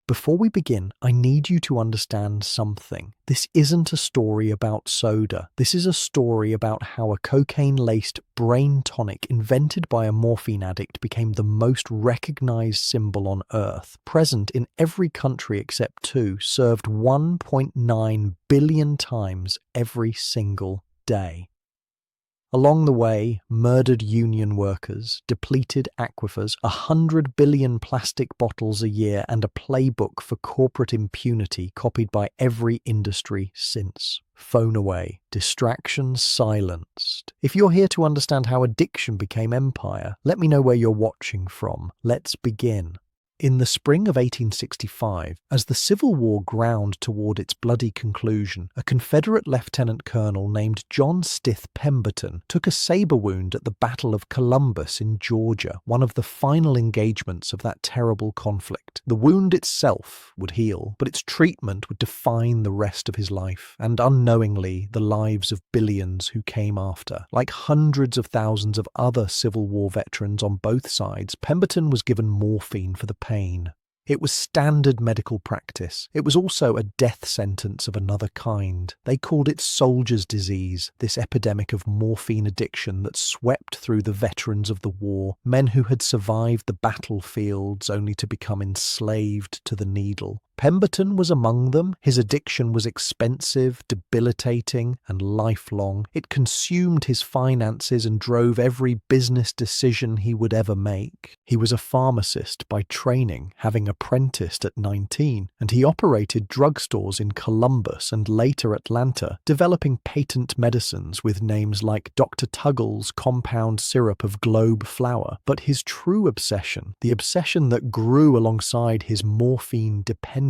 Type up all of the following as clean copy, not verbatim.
Before we begin, I need you to understand something. This isn't a story about soda. This is a story about how a cocaine-laced brain tonic invented by a morphine addict became the most recognized symbol on Earth, present in every country except two, served 1.9 billion times every single day. Along the way, murdered union workers, depleted aquifers, 100 billion plastic bottles a year, and a playbook for corporate impunity copied by every industry since. Phone away. Distractions silenced. If you're here to understand how addiction became empire, let me know where you're watching from. Let's begin. In the spring of 1865, as the Civil War ground toward its bloody conclusion, a Confederate lieutenant colonel named John Stith Pemberton took a saber wound at the Battle of Columbus in Georgia, one of the final engagements of that terrible conflict. The wound itself would heal, but its treatment would define the rest of his life, and unknowingly the lives of billions who came after. Like hundreds of thousands of other Civil War veterans on both sides, Pemberton was given morphine for the pain. It was standard medical practice. It was also a death sentence of another kind. They called it soldier's disease, this epidemic of morphine addiction that swept through the veterans of the war, men who had survived the battlefields only to become enslaved to the needle. Pemberton was among them. His addiction was expensive, debilitating, and lifelong. It consumed his finances and drove every business decision he would ever make. He was a pharmacist by training, having apprenticed at 19, and he operated drugstores in Columbus and later Atlanta, developing patent medicines with names like Dr. Tuggle's compound syrup of globe flour. But his true obsession, the obsession that grew alongside his morphine dependency,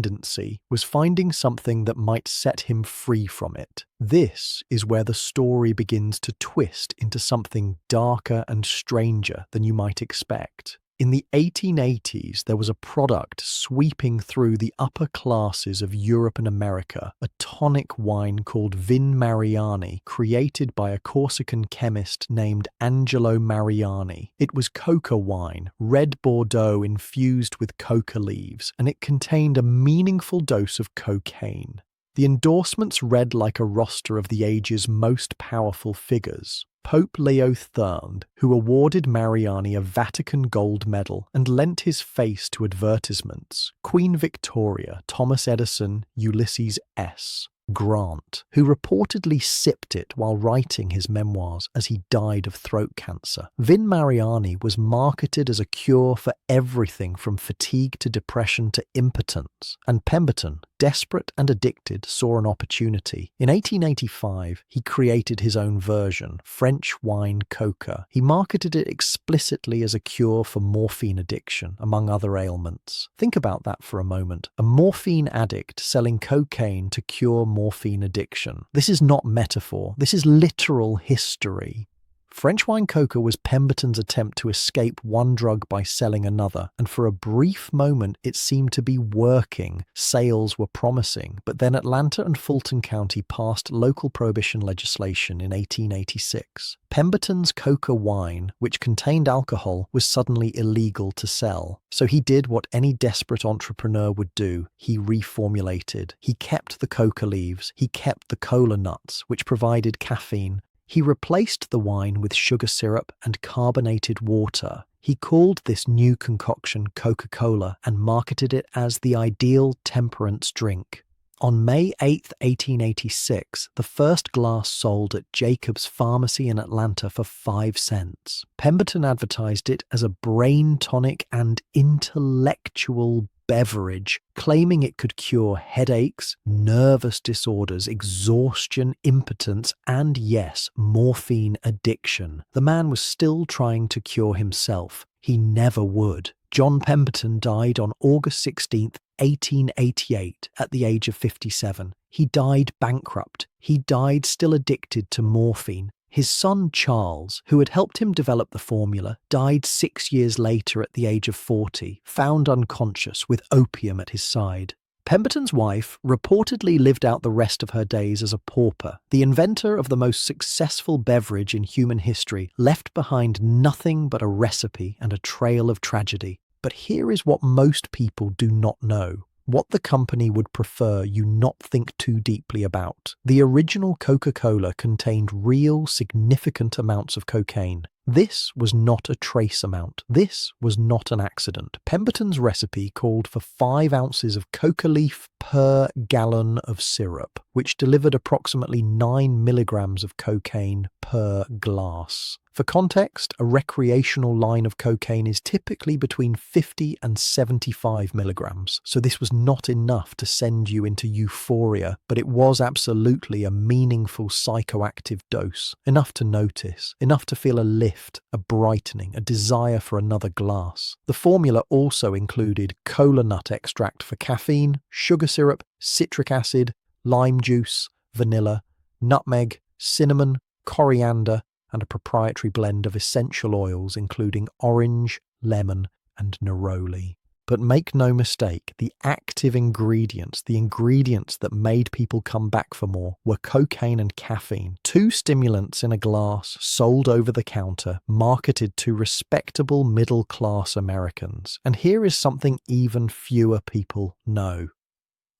was finding something that might set him free from it. This is where the story begins to twist into something darker and stranger than you might expect. In the 1880s, there was a product sweeping through the upper classes of Europe and America, a tonic wine called Vin Mariani, created by a Corsican chemist named Angelo Mariani. It was coca wine, red Bordeaux infused with coca leaves, and it contained a meaningful dose of cocaine. The endorsements read like a roster of the age's most powerful figures. Pope Leo III, who awarded Mariani a Vatican gold medal and lent his face to advertisements. Queen Victoria, Thomas Edison, Ulysses S. Grant, who reportedly sipped it while writing his memoirs as he died of throat cancer. Vin Mariani was marketed as a cure for everything from fatigue to depression to impotence, and Pemberton, desperate and addicted, saw an opportunity. In 1885, he created his own version, French wine coca. He marketed it explicitly as a cure for morphine addiction, among other ailments. Think about that for a moment. A morphine addict selling cocaine to cure morphine addiction. This is not metaphor. This is literal history. French wine coca was Pemberton's attempt to escape one drug by selling another, and for a brief moment it seemed to be working. Sales were promising, but then Atlanta and Fulton County passed local prohibition legislation in 1886. Pemberton's coca wine, which contained alcohol, was suddenly illegal to sell. So he did what any desperate entrepreneur would do. He reformulated. He kept the coca leaves. He kept the cola nuts, which provided caffeine. He replaced the wine with sugar syrup and carbonated water. He called this new concoction Coca-Cola and marketed it as the ideal temperance drink. On May 8, 1886, the first glass sold at Jacob's Pharmacy in Atlanta for 5 cents. Pemberton advertised it as a brain tonic and intellectual beverage, claiming it could cure headaches, nervous disorders, exhaustion, impotence, and yes, morphine addiction. The man was still trying to cure himself. He never would. John Pemberton died on August 16th, 1888, at the age of 57. He died bankrupt. He died still addicted to morphine. His son Charles, who had helped him develop the formula, died 6 years later at the age of 40, found unconscious with opium at his side. Pemberton's wife reportedly lived out the rest of her days as a pauper. The inventor of the most successful beverage in human history left behind nothing but a recipe and a trail of tragedy. But here is what most people do not know. what the company would prefer you not think too deeply about. The original Coca-Cola contained real, significant amounts of cocaine. This was not a trace amount. This was not an accident. Pemberton's recipe called for 5 ounces of coca leaf per gallon of syrup, which delivered approximately 9 milligrams of cocaine per glass. For context, a recreational line of cocaine is typically between 50 and 75 milligrams, so this was not enough to send you into euphoria, but it was absolutely a meaningful psychoactive dose, enough to notice, enough to feel a lift, a brightening, a desire for another glass. The formula also included cola nut extract for caffeine, sugar syrup, citric acid, lime juice, vanilla, nutmeg, cinnamon, coriander, and a proprietary blend of essential oils including orange, lemon, and neroli. But make no mistake, the active ingredients, the ingredients that made people come back for more, were cocaine and caffeine, 2 stimulants in a glass, sold over the counter, marketed to respectable middle-class Americans. And here is something even fewer people know.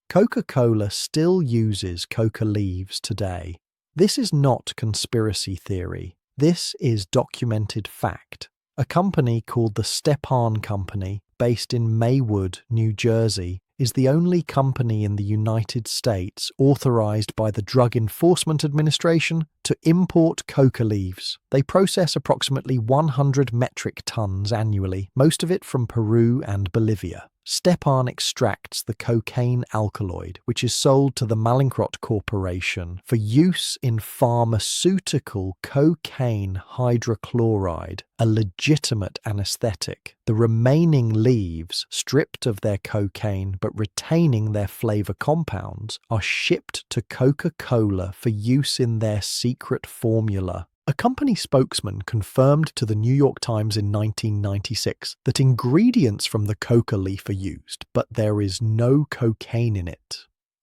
Coca-Cola still uses coca leaves today. This is not conspiracy theory. This is documented fact. A company called the Stepan Company, based in Maywood, New Jersey, is the only company in the United States authorized by the Drug Enforcement Administration to import coca leaves. They process approximately 100 metric tons annually, most of it from Peru and Bolivia. Stepan extracts the cocaine alkaloid, which is sold to the Mallinckrodt Corporation for use in pharmaceutical cocaine hydrochloride, a legitimate anesthetic. The remaining leaves, stripped of their cocaine but retaining their flavor compounds, are shipped to Coca-Cola for use in their secret formula. A company spokesman confirmed to the New York Times in 1996 that ingredients from the coca leaf are used, but there is no cocaine in it.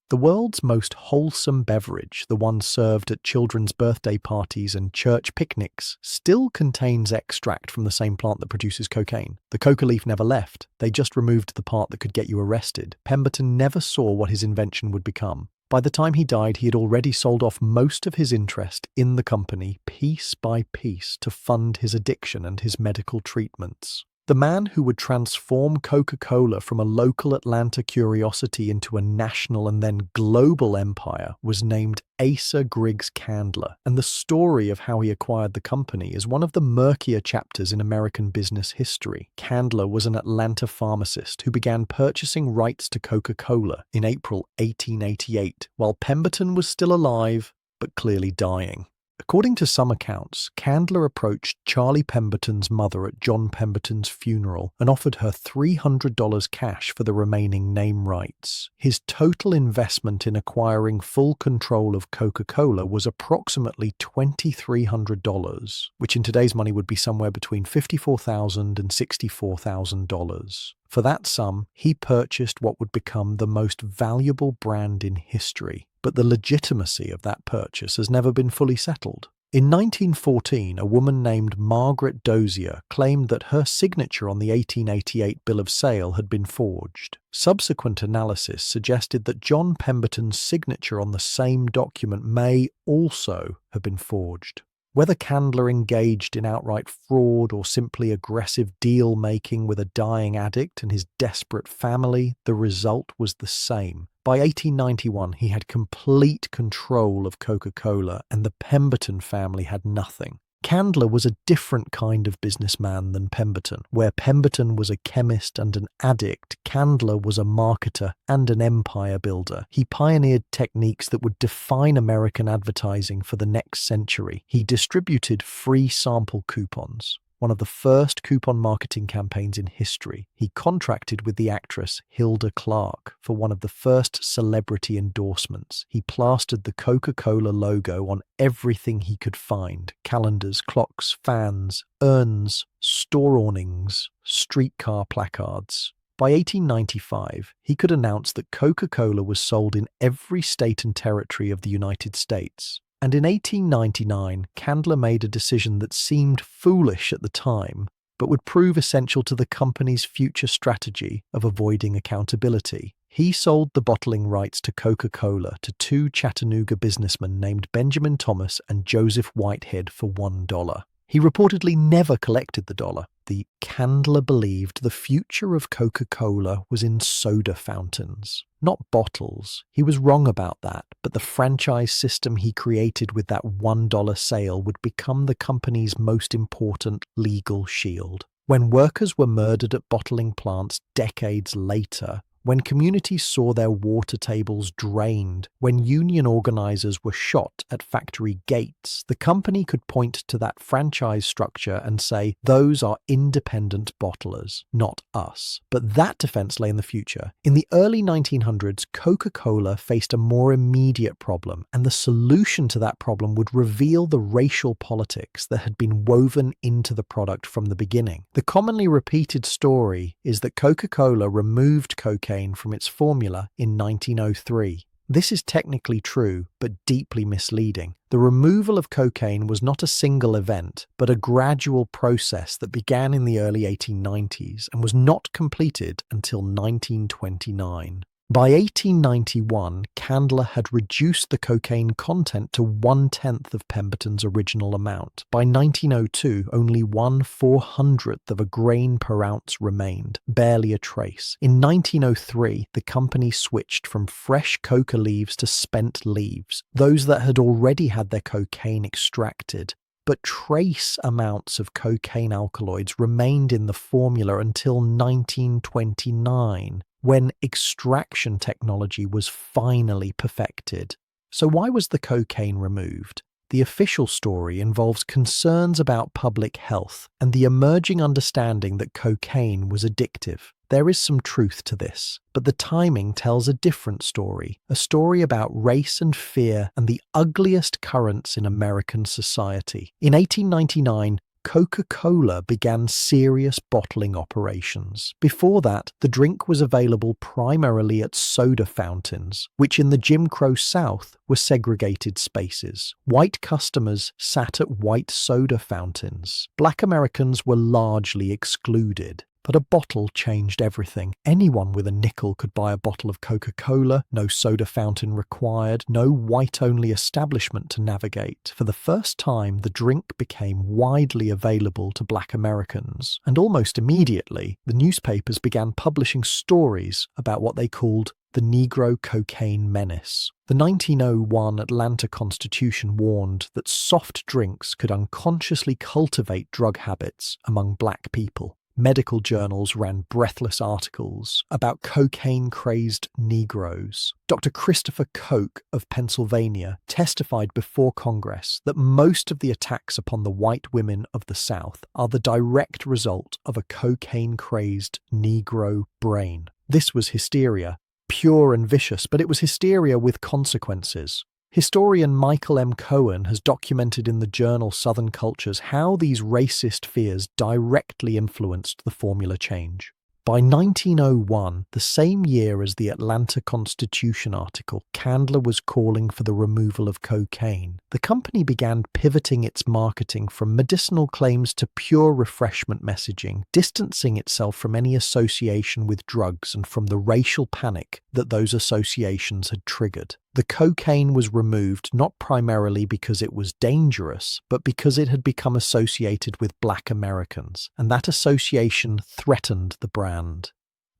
The world's most wholesome beverage, the one served at children's birthday parties and church picnics, still contains extract from the same plant that produces cocaine. The coca leaf never left. They just removed the part that could get you arrested. Pemberton never saw what his invention would become. By the time he died, he had already sold off most of his interest in the company piece by piece to fund his addiction and his medical treatments. The man who would transform Coca-Cola from a local Atlanta curiosity into a national and then global empire was named Asa Griggs Candler, and the story of how he acquired the company is one of the murkier chapters in American business history. Candler was an Atlanta pharmacist who began purchasing rights to Coca-Cola in April 1888, while Pemberton was still alive, but clearly dying. According to some accounts, Candler approached Charlie Pemberton's mother at John Pemberton's funeral and offered her $300 cash for the remaining name rights. His total investment in acquiring full control of Coca-Cola was approximately $2,300, which in today's money would be somewhere between $54,000 and $64,000. For that sum, he purchased what would become the most valuable brand in history. But the legitimacy of that purchase has never been fully settled. In 1914, a woman named Margaret Dozier claimed that her signature on the 1888 bill of sale had been forged. Subsequent analysis suggested that John Pemberton's signature on the same document may also have been forged. Whether Candler engaged in outright fraud or simply aggressive deal-making with a dying addict and his desperate family, the result was the same. By 1891, he had complete control of Coca-Cola, and the Pemberton family had nothing. Candler was a different kind of businessman than Pemberton. Where Pemberton was a chemist and an addict, Candler was a marketer and an empire builder. He pioneered techniques that would define American advertising for the next century. He distributed free sample coupons, one of the first coupon marketing campaigns in history. He contracted with the actress Hilda Clark for one of the first celebrity endorsements. He plastered the Coca-Cola logo on everything he could find: calendars, clocks, fans, urns, store awnings, streetcar placards. By 1895, he could announce that Coca-Cola was sold in every state and territory of the United States. And in 1899, Candler made a decision that seemed foolish at the time, but would prove essential to the company's future strategy of avoiding accountability. He sold the bottling rights to Coca-Cola to two Chattanooga businessmen named Benjamin Thomas and Joseph Whitehead for $1. He reportedly never collected the dollar. The Candler believed the future of Coca-Cola was in soda fountains, not bottles. He was wrong about that, but the franchise system he created with that $1 sale would become the company's most important legal shield. When workers were murdered at bottling plants decades later, when communities saw their water tables drained, when union organizers were shot at factory gates, the company could point to that franchise structure and say, those are independent bottlers, not us. But that defense lay in the future. In the early 1900s, Coca-Cola faced a more immediate problem, and the solution to that problem would reveal the racial politics that had been woven into the product from the beginning. The commonly repeated story is that Coca-Cola removed cocaine from its formula in 1903. This is technically true, but deeply misleading. The removal of cocaine was not a single event, but a gradual process that began in the early 1890s and was not completed until 1929. By 1891, Candler had reduced the cocaine content to 1/10 of Pemberton's original amount. By 1902, only 1/400th of a grain per ounce remained, barely a trace. In 1903, the company switched from fresh coca leaves to spent leaves, those that had already had their cocaine extracted. But trace amounts of cocaine alkaloids remained in the formula until 1929. When extraction technology was finally perfected. So why was the cocaine removed? The official story involves concerns about public health and the emerging understanding that cocaine was addictive. There is some truth to this, but the timing tells a different story, a story about race and fear and the ugliest currents in American society. In 1899, Coca-Cola began serious bottling operations. Before that, the drink was available primarily at soda fountains, which in the Jim Crow South were segregated spaces. White customers sat at white soda fountains. Black Americans were largely excluded. But a bottle changed everything. Anyone with a nickel could buy a bottle of Coca-Cola, no soda fountain required, no white-only establishment to navigate. For the first time, the drink became widely available to Black Americans, and almost immediately, the newspapers began publishing stories about what they called the Negro cocaine menace. The 1901 Atlanta Constitution warned that soft drinks could unconsciously cultivate drug habits among Black people. Medical journals ran breathless articles about cocaine-crazed Negroes. Dr. Christopher Koch of Pennsylvania testified before Congress that most of the attacks upon the white women of the South are the direct result of a cocaine-crazed Negro brain. This was hysteria, pure and vicious, but it was hysteria with consequences. Historian Michael M. Cohen has documented in the journal Southern Cultures how these racist fears directly influenced the formula change. By 1901, the same year as the Atlanta Constitution article, Candler was calling for the removal of cocaine. The company began pivoting its marketing from medicinal claims to pure refreshment messaging, distancing itself from any association with drugs and from the racial panic that those associations had triggered. The cocaine was removed not primarily because it was dangerous, but because it had become associated with Black Americans, and that association threatened the brand.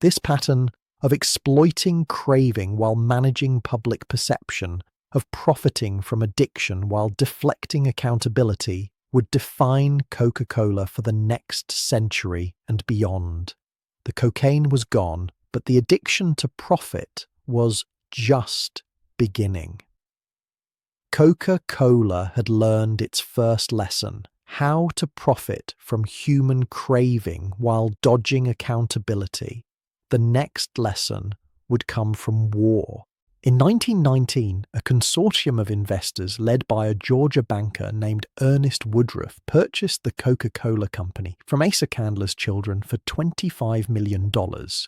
This pattern of exploiting craving while managing public perception, of profiting from addiction while deflecting accountability, would define Coca-Cola for the next century and beyond. The cocaine was gone, but the addiction to profit was just beginning. Coca-Cola had learned its first lesson, how to profit from human craving while dodging accountability. The next lesson would come from war. In 1919, a consortium of investors led by a Georgia banker named Ernest Woodruff purchased the Coca-Cola Company from Asa Candler's children for $25 million,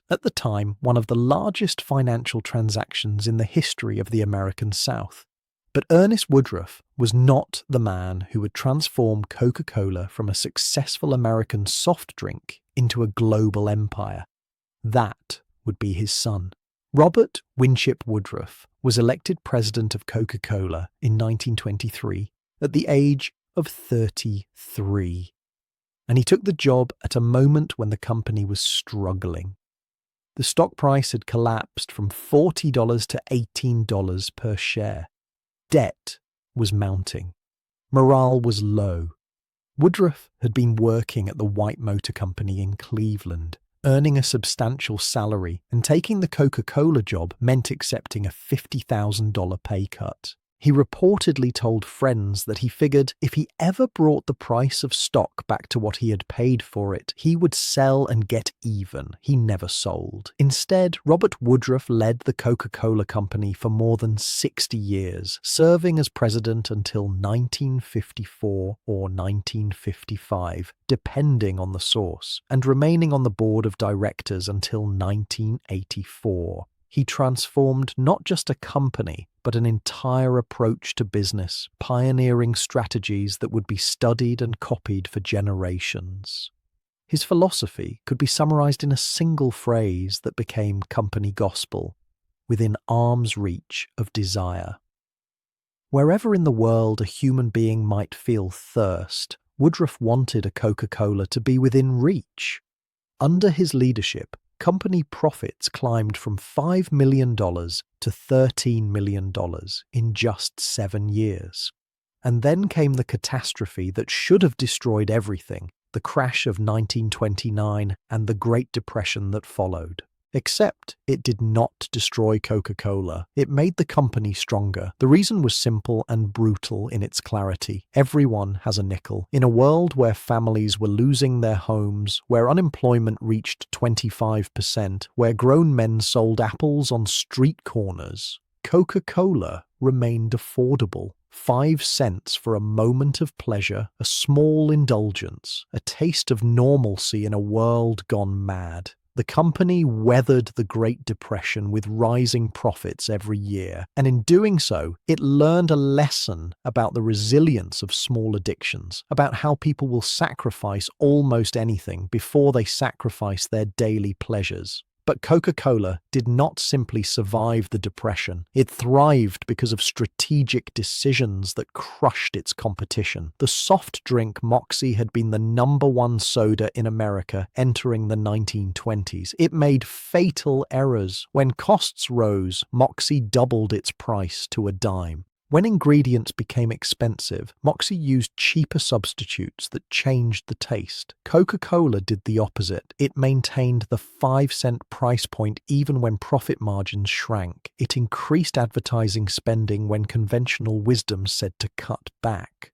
at the time one of the largest financial transactions in the history of the American South. But Ernest Woodruff was not the man who would transform Coca-Cola from a successful American soft drink into a global empire. That would be his son. Robert Winship Woodruff was elected president of Coca-Cola in 1923 at the age of 33. And he took the job at a moment when the company was struggling. The stock price had collapsed from $40 to $18 per share. Debt was mounting. Morale was low. Woodruff had been working at the White Motor Company in Cleveland, earning a substantial salary, and taking the Coca-Cola job meant accepting a $50,000 pay cut. He reportedly told friends that he figured if he ever brought the price of stock back to what he had paid for it, he would sell and get even. He never sold. Instead, Robert Woodruff led the Coca-Cola Company for more than 60 years, serving as president until 1954 or 1955, depending on the source, and remaining on the board of directors until 1984. He transformed not just a company, but an entire approach to business, pioneering strategies that would be studied and copied for generations. His philosophy could be summarized in a single phrase that became company gospel: within arm's reach of desire. Wherever in the world a human being might feel thirst, Woodruff wanted a Coca-Cola to be within reach. Under his leadership, company profits climbed from $5 million to $13 million in just 7 years. And then came the catastrophe that should have destroyed everything, the crash of 1929 and the Great Depression that followed. Except it did not destroy Coca-Cola. It made the company stronger. The reason was simple and brutal in its clarity. Everyone has a nickel. In a world where families were losing their homes, where unemployment reached 25%, where grown men sold apples on street corners, Coca-Cola remained affordable. 5 cents for a moment of pleasure, a small indulgence, a taste of normalcy in a world gone mad. The company weathered the Great Depression with rising profits every year, and in doing so, it learned a lesson about the resilience of small addictions, about how people will sacrifice almost anything before they sacrifice their daily pleasures. But Coca-Cola did not simply survive the Depression. It thrived because of strategic decisions that crushed its competition. The soft drink Moxie had been the #1 soda in America entering the 1920s. It made fatal errors. When costs rose, Moxie doubled its price to a dime. When ingredients became expensive, Moxie used cheaper substitutes that changed the taste. Coca-Cola did the opposite. It maintained the 5-cent price point even when profit margins shrank. It increased advertising spending when conventional wisdom said to cut back.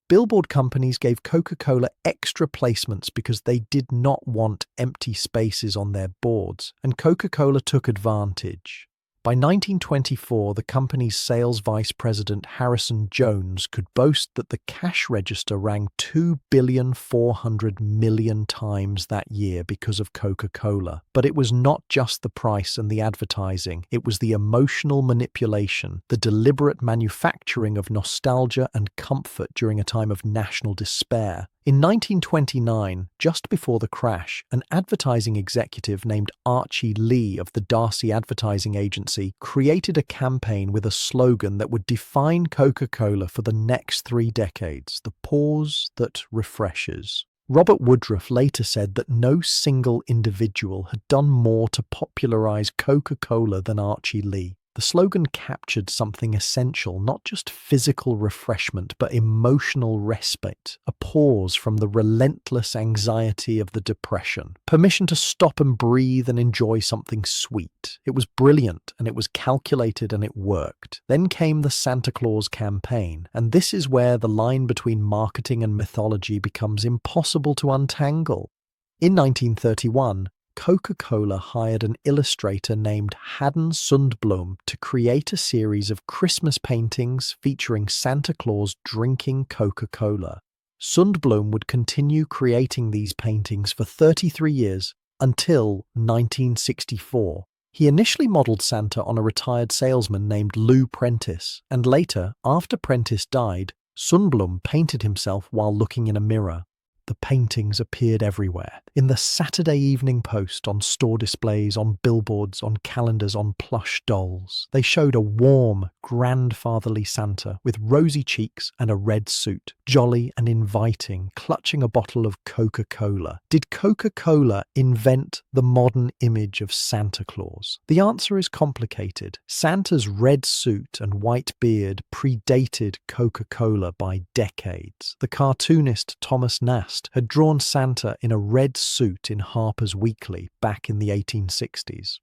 Billboard companies gave Coca-Cola extra placements because they did not want empty spaces on their boards, and Coca-Cola took advantage. By 1924, the company's sales vice president Harrison Jones could boast that the cash register rang 2,400,000,000 times that year because of Coca-Cola. But it was not just the price and the advertising, it was the emotional manipulation, the deliberate manufacturing of nostalgia and comfort during a time of national despair. In 1929, just before the crash, an advertising executive named Archie Lee of the Darcy Advertising Agency created a campaign with a slogan that would define Coca-Cola for the next 3 decades: the pause that refreshes. Robert Woodruff later said that no single individual had done more to popularize Coca-Cola than Archie Lee. The slogan captured something essential, not just physical refreshment, but emotional respite, a pause from the relentless anxiety of the Depression, permission to stop and breathe and enjoy something sweet. It was brilliant, and it was calculated, and it worked. Then came the Santa Claus campaign, and this is where the line between marketing and mythology becomes impossible to untangle. In 1931, Coca-Cola hired an illustrator named Haddon Sundblom to create a series of Christmas paintings featuring Santa Claus drinking Coca-Cola. Sundblom would continue creating these paintings for 33 years until 1964. He initially modeled Santa on a retired salesman named Lou Prentice, and later, after Prentice died, Sundblom painted himself while looking in a mirror. the paintings appeared everywhere. In the Saturday Evening Post, on store displays, on billboards, on calendars, on plush dolls. They showed a warm, grandfatherly Santa with rosy cheeks and a red suit, jolly and inviting, clutching a bottle of Coca-Cola. Did Coca-Cola invent the modern image of Santa Claus? The answer is complicated. Santa's red suit and white beard predated Coca-Cola by decades. The cartoonist Thomas Nast had drawn Santa in a red suit in Harper's Weekly back in the 1860s.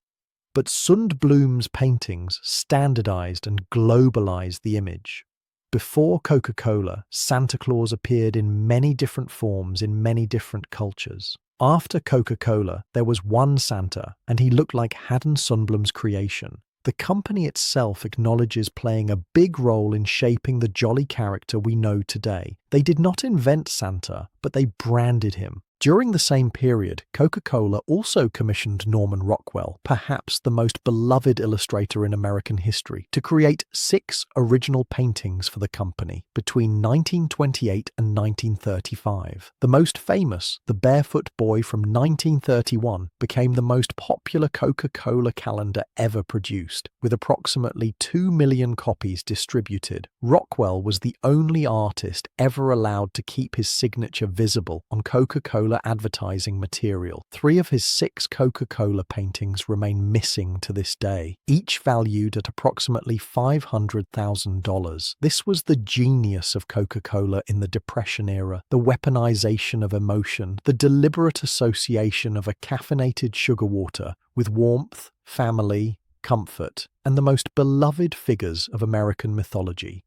But Sundblom's paintings standardized and globalized the image. Before Coca-Cola, Santa Claus appeared in many different forms in many different cultures. After Coca-Cola, there was one Santa, and he looked like Haddon Sundblom's creation. The company itself acknowledges playing a big role in shaping the jolly character we know today. They did not invent Santa, but they branded him. During the same period, Coca-Cola also commissioned Norman Rockwell, perhaps the most beloved illustrator in American history, to create 6 original paintings for the company between 1928 and 1935. The most famous, The Barefoot Boy from 1931, became the most popular Coca-Cola calendar ever produced, with approximately 2 million copies distributed. Rockwell was the only artist ever allowed to keep his signature visible on Coca-Cola advertising material. 3 of his 6 Coca-Cola paintings remain missing to this day, each valued at approximately $500,000. This was the genius of Coca-Cola in the Depression era, the weaponization of emotion, the deliberate association of a caffeinated sugar water with warmth, family, comfort, and the most beloved figures of American mythology.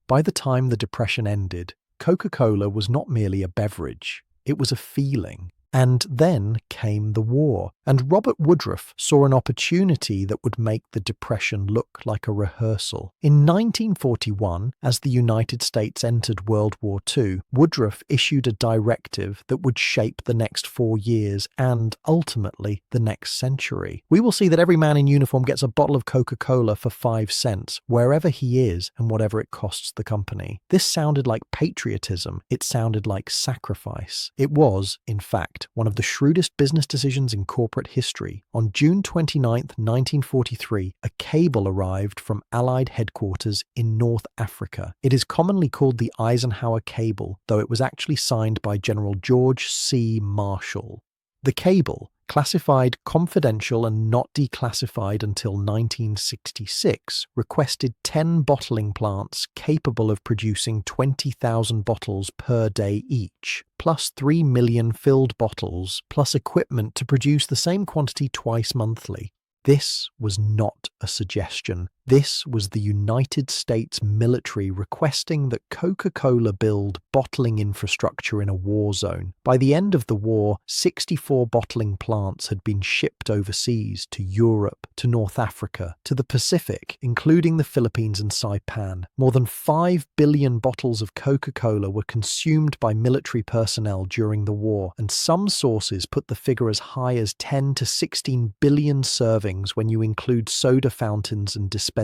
By the time the Depression ended, Coca-Cola was not merely a beverage. It was a feeling. And then came the war, and Robert Woodruff saw an opportunity that would make the Depression look like a rehearsal. In 1941, as the United States entered World War II, Woodruff issued a directive that would shape the next 4 years and, ultimately, the next century. We will see that every man in uniform gets a bottle of Coca-Cola for 5 cents, wherever he is and whatever it costs the company. This sounded like patriotism. It sounded like sacrifice. It was, in fact, one of the shrewdest business decisions in corporate history. On June 29, 1943, a cable arrived from Allied headquarters in North Africa. It is commonly called the Eisenhower Cable, though it was actually signed by General George C. Marshall. The cable, classified confidential and not declassified until 1966, requested 10 bottling plants capable of producing 20,000 bottles per day each, plus 3 million filled bottles, plus equipment to produce the same quantity twice monthly. This was not a suggestion. This was the United States military requesting that Coca-Cola build bottling infrastructure in a war zone. By the end of the war, 64 bottling plants had been shipped overseas to Europe, to North Africa, to the Pacific, including the Philippines and Saipan. More than 5 billion bottles of Coca-Cola were consumed by military personnel during the war, and some sources put the figure as high as 10 to 16 billion servings when you include soda fountains and dispensers.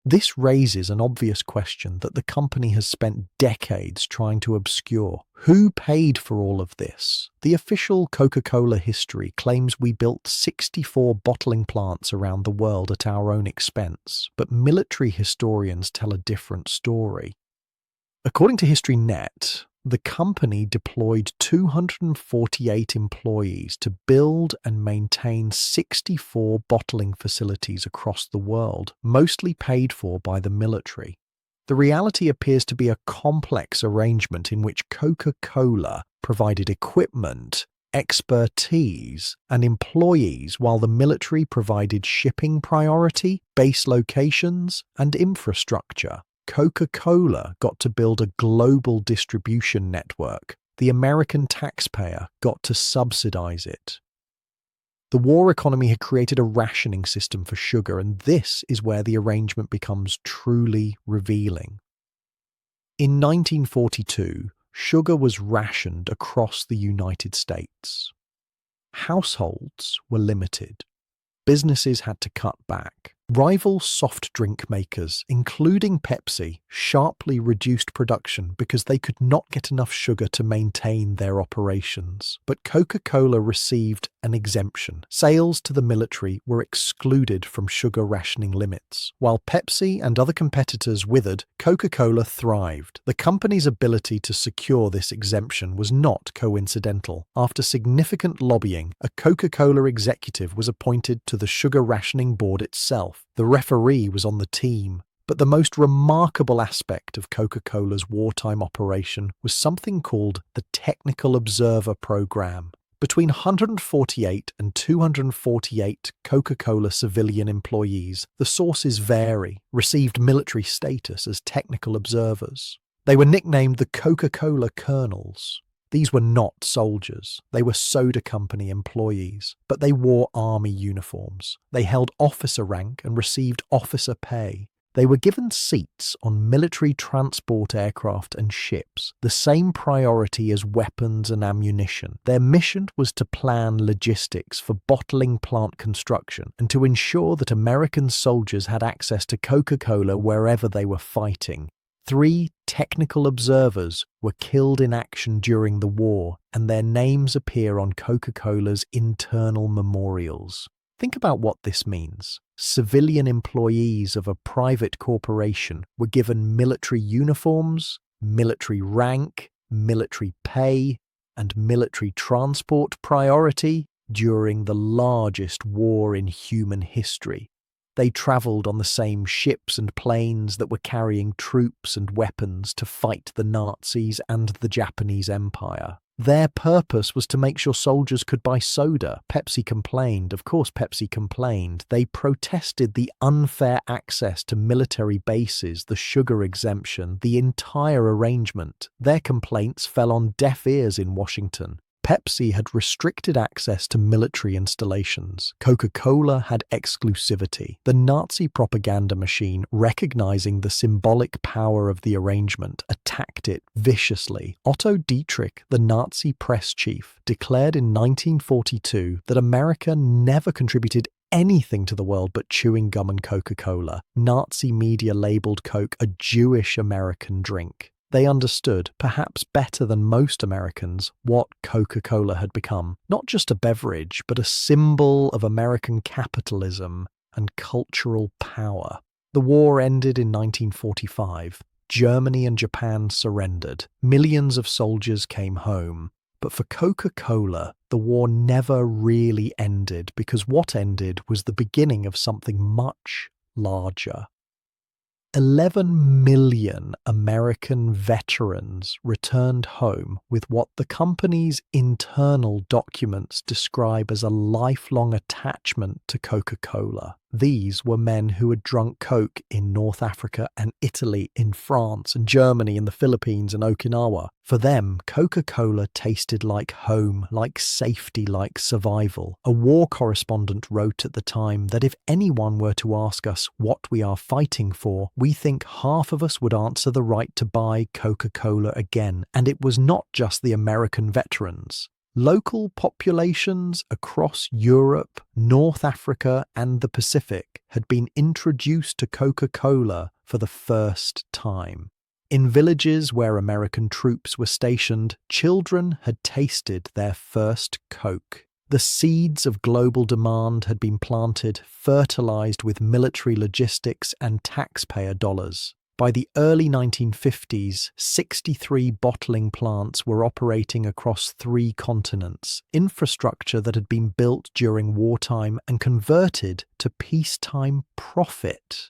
This raises an obvious question that the company has spent decades trying to obscure. Who paid for all of this? The official Coca-Cola history claims we built 64 bottling plants around the world at our own expense, but military historians tell a different story. According to HistoryNet, the company deployed 248 employees to build and maintain 64 bottling facilities across the world, mostly paid for by the military. The reality appears to be a complex arrangement in which Coca-Cola provided equipment, expertise, and employees while the military provided shipping priority, base locations, and infrastructure. Coca-Cola got to build a global distribution network. The American taxpayer got to subsidize it. The war economy had created a rationing system for sugar, and this is where the arrangement becomes truly revealing. In 1942, sugar was rationed across the United States. Households were limited. Businesses had to cut back. Rival soft drink makers, including Pepsi, sharply reduced production because they could not get enough sugar to maintain their operations. But Coca-Cola received an exemption. Sales to the military were excluded from sugar rationing limits. While Pepsi and other competitors withered, Coca-Cola thrived. The company's ability to secure this exemption was not coincidental. After significant lobbying, a Coca-Cola executive was appointed to the Sugar Rationing Board itself. The referee was on the team. But the most remarkable aspect of Coca-Cola's wartime operation was something called the Technical Observer Program. Between 148 and 248 Coca-Cola civilian employees, the sources vary, received military status as technical observers. They were nicknamed the Coca-Cola Colonels. These were not soldiers. They were soda company employees, but they wore army uniforms. They held officer rank and received officer pay. They were given seats on military transport aircraft and ships, the same priority as weapons and ammunition. Their mission was to plan logistics for bottling plant construction and to ensure that American soldiers had access to Coca-Cola wherever they were fighting. 3 technical observers were killed in action during the war, and their names appear on Coca-Cola's internal memorials. Think about what this means. Civilian employees of a private corporation were given military uniforms, military rank, military pay, and military transport priority during the largest war in human history. They travelled on the same ships and planes that were carrying troops and weapons to fight the Nazis and the Japanese Empire. Their purpose was to make sure soldiers could buy soda. Pepsi complained. Of course, Pepsi complained. They protested the unfair access to military bases, the sugar exemption, the entire arrangement. Their complaints fell on deaf ears in Washington. Pepsi had restricted access to military installations. Coca-Cola had exclusivity. The Nazi propaganda machine, recognizing the symbolic power of the arrangement, attacked it viciously. Otto Dietrich, the Nazi press chief, declared in 1942 that America never contributed anything to the world but chewing gum and Coca-Cola. Nazi media labeled Coke a Jewish American drink. They understood, perhaps better than most Americans, what Coca-Cola had become. Not just a beverage, but a symbol of American capitalism and cultural power. The war ended in 1945. Germany and Japan surrendered. Millions of soldiers came home. But for Coca-Cola, the war never really ended, because what ended was the beginning of something much larger. 11 million American veterans returned home with what the company's internal documents describe as a lifelong attachment to Coca-Cola. These were men who had drunk Coke in North Africa and Italy, in France and Germany, in the Philippines and Okinawa. For them, Coca-Cola tasted like home, like safety, like survival. A war correspondent wrote at the time that if anyone were to ask us what we are fighting for, we think half of us would answer the right to buy Coca-Cola again. And it was not just the American veterans. Local populations across Europe, North Africa, and the Pacific had been introduced to Coca-Cola for the first time. In villages where American troops were stationed, children had tasted their first Coke. The seeds of global demand had been planted, fertilized with military logistics and taxpayer dollars. By the early 1950s, 63 bottling plants were operating across 3 continents, infrastructure that had been built during wartime and converted to peacetime profit.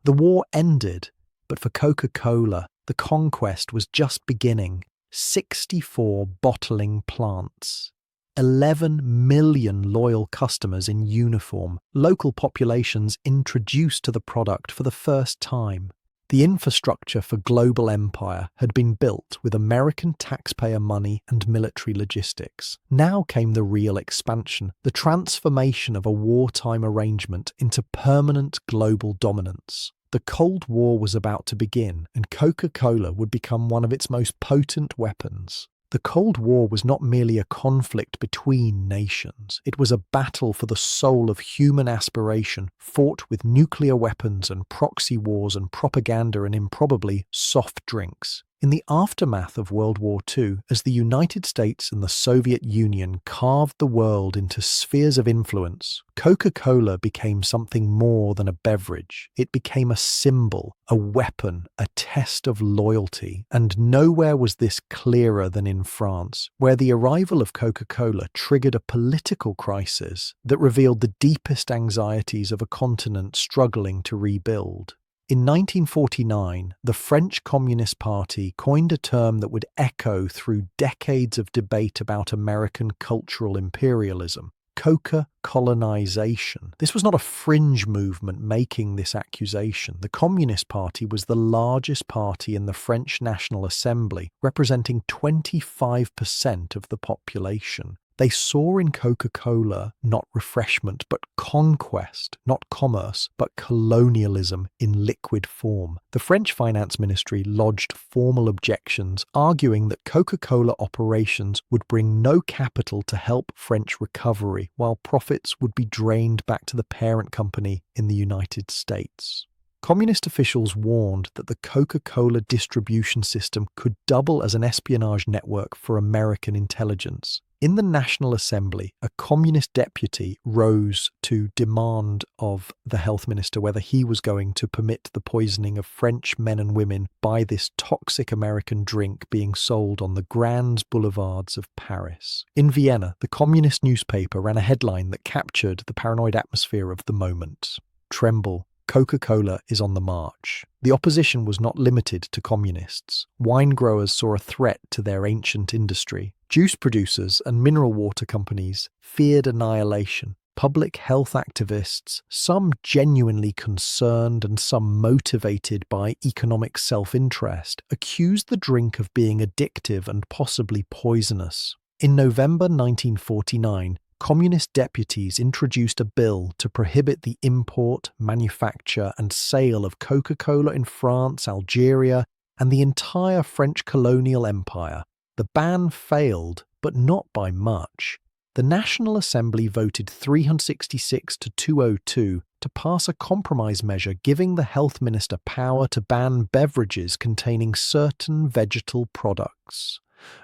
The war ended, but for Coca-Cola, the conquest was just beginning. 64 bottling plants. 11 million loyal customers in uniform, local populations introduced to the product for the first time. The infrastructure for global empire had been built with American taxpayer money and military logistics. Now came the real expansion, the transformation of a wartime arrangement into permanent global dominance. The Cold War was about to begin, and Coca-Cola would become one of its most potent weapons. The The Cold War was not merely a conflict between nations. It was a battle for the soul of human aspiration, fought with nuclear weapons and proxy wars and propaganda and improbably soft drinks. In the aftermath of World War II, as the United States and the Soviet Union carved the world into spheres of influence, Coca-Cola became something more than a beverage. It became a symbol, a weapon, a test of loyalty. And nowhere was this clearer than in France, where the arrival of Coca-Cola triggered a political crisis that revealed the deepest anxieties of a continent struggling to rebuild. In 1949, the French Communist Party coined a term that would echo through decades of debate about American cultural imperialism: Coca-colonization. This was not a fringe movement making this accusation. The Communist Party was the largest party in the French National Assembly, representing 25% of the population. They saw in Coca-Cola not refreshment, but conquest, not commerce, but colonialism in liquid form. The French Finance Ministry lodged formal objections, arguing that Coca-Cola operations would bring no capital to help French recovery, while profits would be drained back to the parent company in the United States. Communist officials warned that the Coca-Cola distribution system could double as an espionage network for American intelligence. In the National Assembly, a communist deputy rose to demand of the health minister whether he was going to permit the poisoning of French men and women by this toxic American drink being sold on the grand boulevards of Paris. In Vienna, the communist newspaper ran a headline that captured the paranoid atmosphere of the moment. Tremble. Coca-Cola is on the march. The opposition was not limited to communists. Wine growers saw a threat to their ancient industry. Juice producers and mineral water companies feared annihilation. Public health activists, some genuinely concerned and some motivated by economic self-interest, accused the drink of being addictive and possibly poisonous. In November 1949, Communist deputies introduced a bill to prohibit the import, manufacture, and sale of Coca-Cola in France, Algeria, and the entire French colonial empire. The ban failed, but not by much. The National Assembly voted 366 to 202 to pass a compromise measure giving the health minister power to ban beverages containing certain vegetal products.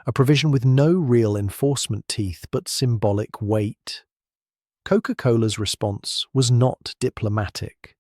A provision with no real enforcement teeth but symbolic weight. Coca-Cola's response was not diplomatic.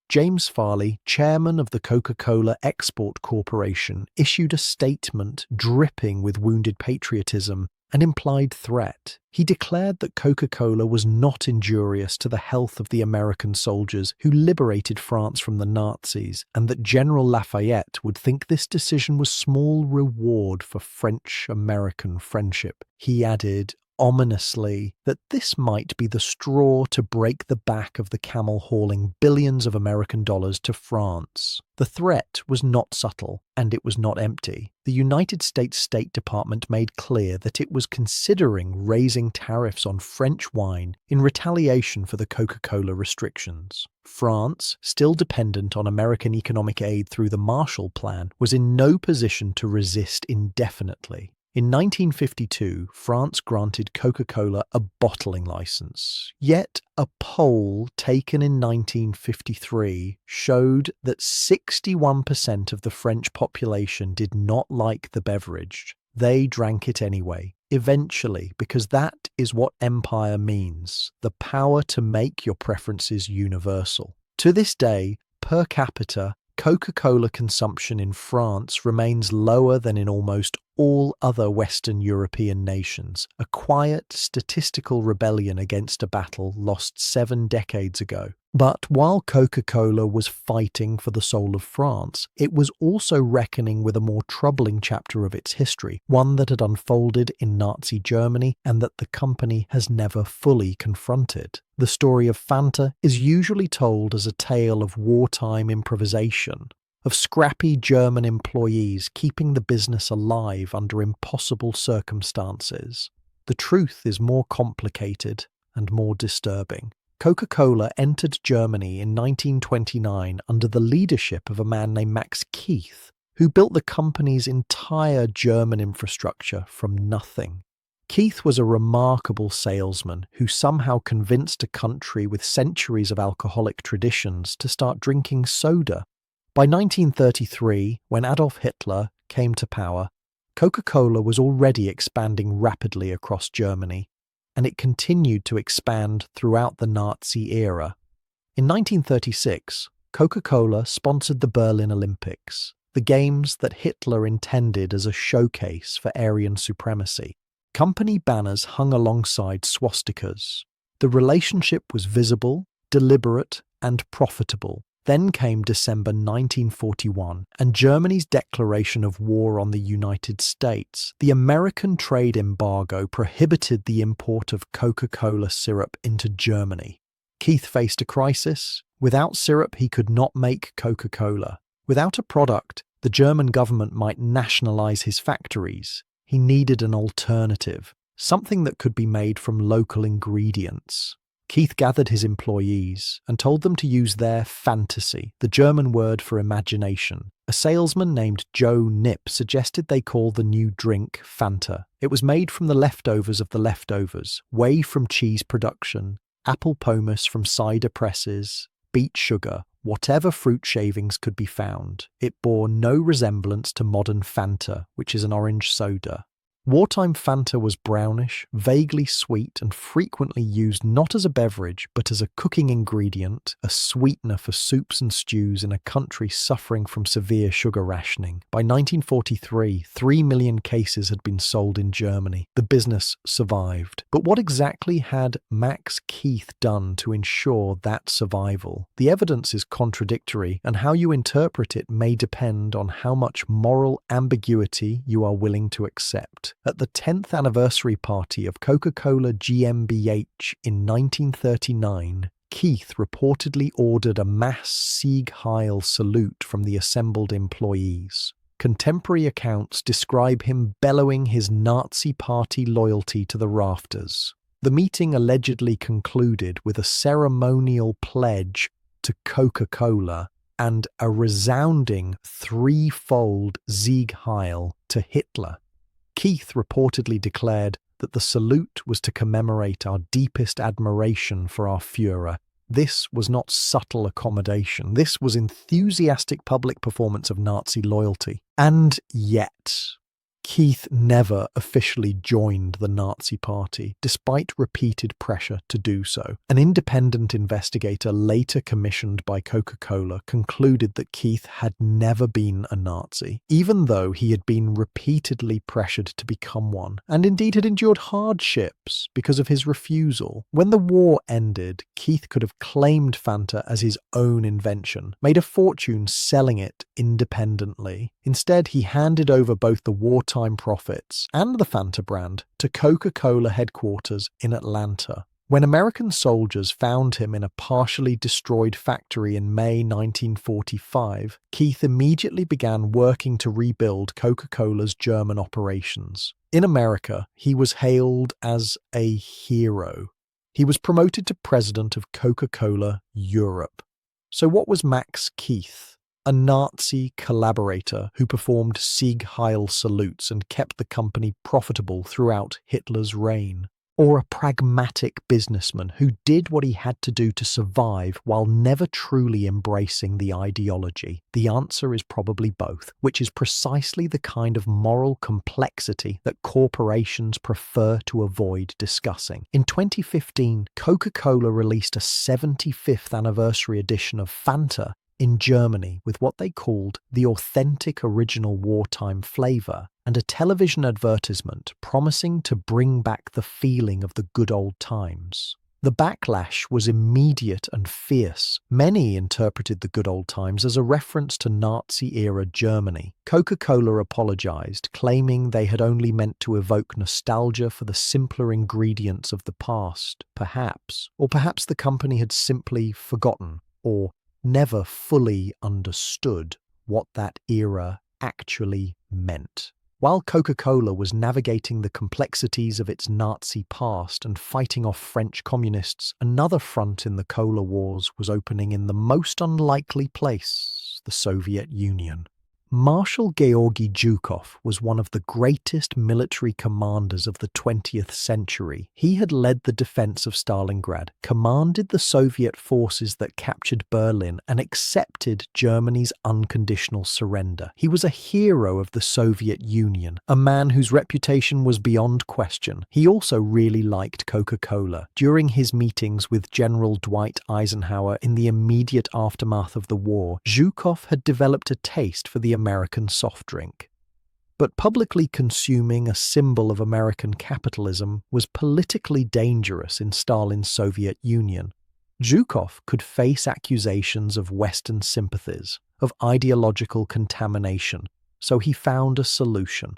James Farley, chairman of the Coca-Cola Export Corporation, issued a statement dripping with wounded patriotism and implied threat. He declared that Coca-Cola was not injurious to the health of the American soldiers who liberated France from the Nazis, and that General Lafayette would think this decision was small reward for French-American friendship. He added, ominously, that this might be the straw to break the back of the camel hauling billions of American dollars to France. The threat was not subtle, and it was not empty. The United States State Department made clear that it was considering raising tariffs on French wine in retaliation for the Coca-Cola restrictions. France, still dependent on American economic aid through the Marshall Plan, was in no position to resist indefinitely. In 1952, France granted Coca-Cola a bottling license. Yet a poll taken in 1953 showed that 61% of the French population did not like the beverage. They drank it anyway, eventually, because that is what empire means, the power to make your preferences universal. To this day, per capita, Coca-Cola consumption in France remains lower than in almost all other Western European nations, a quiet statistical rebellion against a battle lost 7 decades ago. But while Coca-Cola was fighting for the soul of France, it was also reckoning with a more troubling chapter of its history, one that had unfolded in Nazi Germany and that the company has never fully confronted. The story of Fanta is usually told as a tale of wartime improvisation, of scrappy German employees keeping the business alive under impossible circumstances. The truth is more complicated and more disturbing. Coca-Cola entered Germany in 1929 under the leadership of a man named Max Keith, who built the company's entire German infrastructure from nothing. Keith was a remarkable salesman who somehow convinced a country with centuries of alcoholic traditions to start drinking soda. By 1933, when Adolf Hitler came to power, Coca-Cola was already expanding rapidly across Germany, and it continued to expand throughout the Nazi era. In 1936, Coca-Cola sponsored the Berlin Olympics, the games that Hitler intended as a showcase for Aryan supremacy. Company banners hung alongside swastikas. The relationship was visible, deliberate, and profitable. Then came December 1941 and Germany's declaration of war on the United States. The American trade embargo prohibited the import of Coca-Cola syrup into Germany. Keith faced a crisis. Without syrup, he could not make Coca-Cola. Without a product, the German government might nationalize his factories. He needed an alternative, something that could be made from local ingredients. Keith gathered his employees and told them to use their fantasy, the German word for imagination. A salesman named Joe Nip suggested they call the new drink Fanta. It was made from the leftovers of the leftovers, whey from cheese production, apple pomace from cider presses, beet sugar, whatever fruit shavings could be found. It bore no resemblance to modern Fanta, which is an orange soda. Wartime Fanta was brownish, vaguely sweet, and frequently used not as a beverage, but as a cooking ingredient, a sweetener for soups and stews in a country suffering from severe sugar rationing. By 1943, 3 million cases had been sold in Germany. The business survived. But what exactly had Max Keith done to ensure that survival? The evidence is contradictory, and how you interpret it may depend on how much moral ambiguity you are willing to accept. At the 10th anniversary party of Coca-Cola GmbH in 1939, Keith reportedly ordered a mass Sieg Heil salute from the assembled employees. Contemporary accounts describe him bellowing his Nazi party loyalty to the rafters. The meeting allegedly concluded with a ceremonial pledge to Coca-Cola and a resounding threefold Sieg Heil to Hitler. Keith reportedly declared that the salute was to commemorate our deepest admiration for our Führer. This was not subtle accommodation. This was enthusiastic public performance of Nazi loyalty. And yet, Keith never officially joined the Nazi Party, despite repeated pressure to do so. An independent investigator later commissioned by Coca-Cola concluded that Keith had never been a Nazi, even though he had been repeatedly pressured to become one, and indeed had endured hardships because of his refusal. When the war ended, Keith could have claimed Fanta as his own invention, made a fortune selling it independently. Instead, he handed over both the wartime profits and the Fanta brand to Coca-Cola headquarters in Atlanta. When American soldiers found him in a partially destroyed factory in May 1945, Keith immediately began working to rebuild Coca-Cola's German operations. In America, he was hailed as a hero. He was promoted to president of Coca-Cola Europe. So what was Max Keith? A Nazi collaborator who performed Sieg Heil salutes and kept the company profitable throughout Hitler's reign? Or a pragmatic businessman who did what he had to do to survive while never truly embracing the ideology? The answer is probably both, which is precisely the kind of moral complexity that corporations prefer to avoid discussing. In 2015, Coca-Cola released a 75th anniversary edition of Fanta in Germany with what they called the authentic original wartime flavor, and a television advertisement promising to bring back the feeling of the good old times. The backlash was immediate and fierce. Many interpreted the good old times as a reference to Nazi-era Germany. Coca-Cola apologized, claiming they had only meant to evoke nostalgia for the simpler ingredients of the past, perhaps. Or perhaps the company had simply forgotten, or never fully understood what that era actually meant. While Coca-Cola was navigating the complexities of its Nazi past and fighting off French communists, another front in the Cola Wars was opening in the most unlikely place, the Soviet Union. Marshal Georgy Zhukov was one of the greatest military commanders of the 20th century. He had led the defense of Stalingrad, commanded the Soviet forces that captured Berlin, and accepted Germany's unconditional surrender. He was a hero of the Soviet Union, a man whose reputation was beyond question. He also really liked Coca-Cola. During his meetings with General Dwight Eisenhower in the immediate aftermath of the war, Zhukov had developed a taste for the American soft drink. But publicly consuming a symbol of American capitalism was politically dangerous in Stalin's Soviet Union. Zhukov could face accusations of Western sympathies, of ideological contamination, so he found a solution.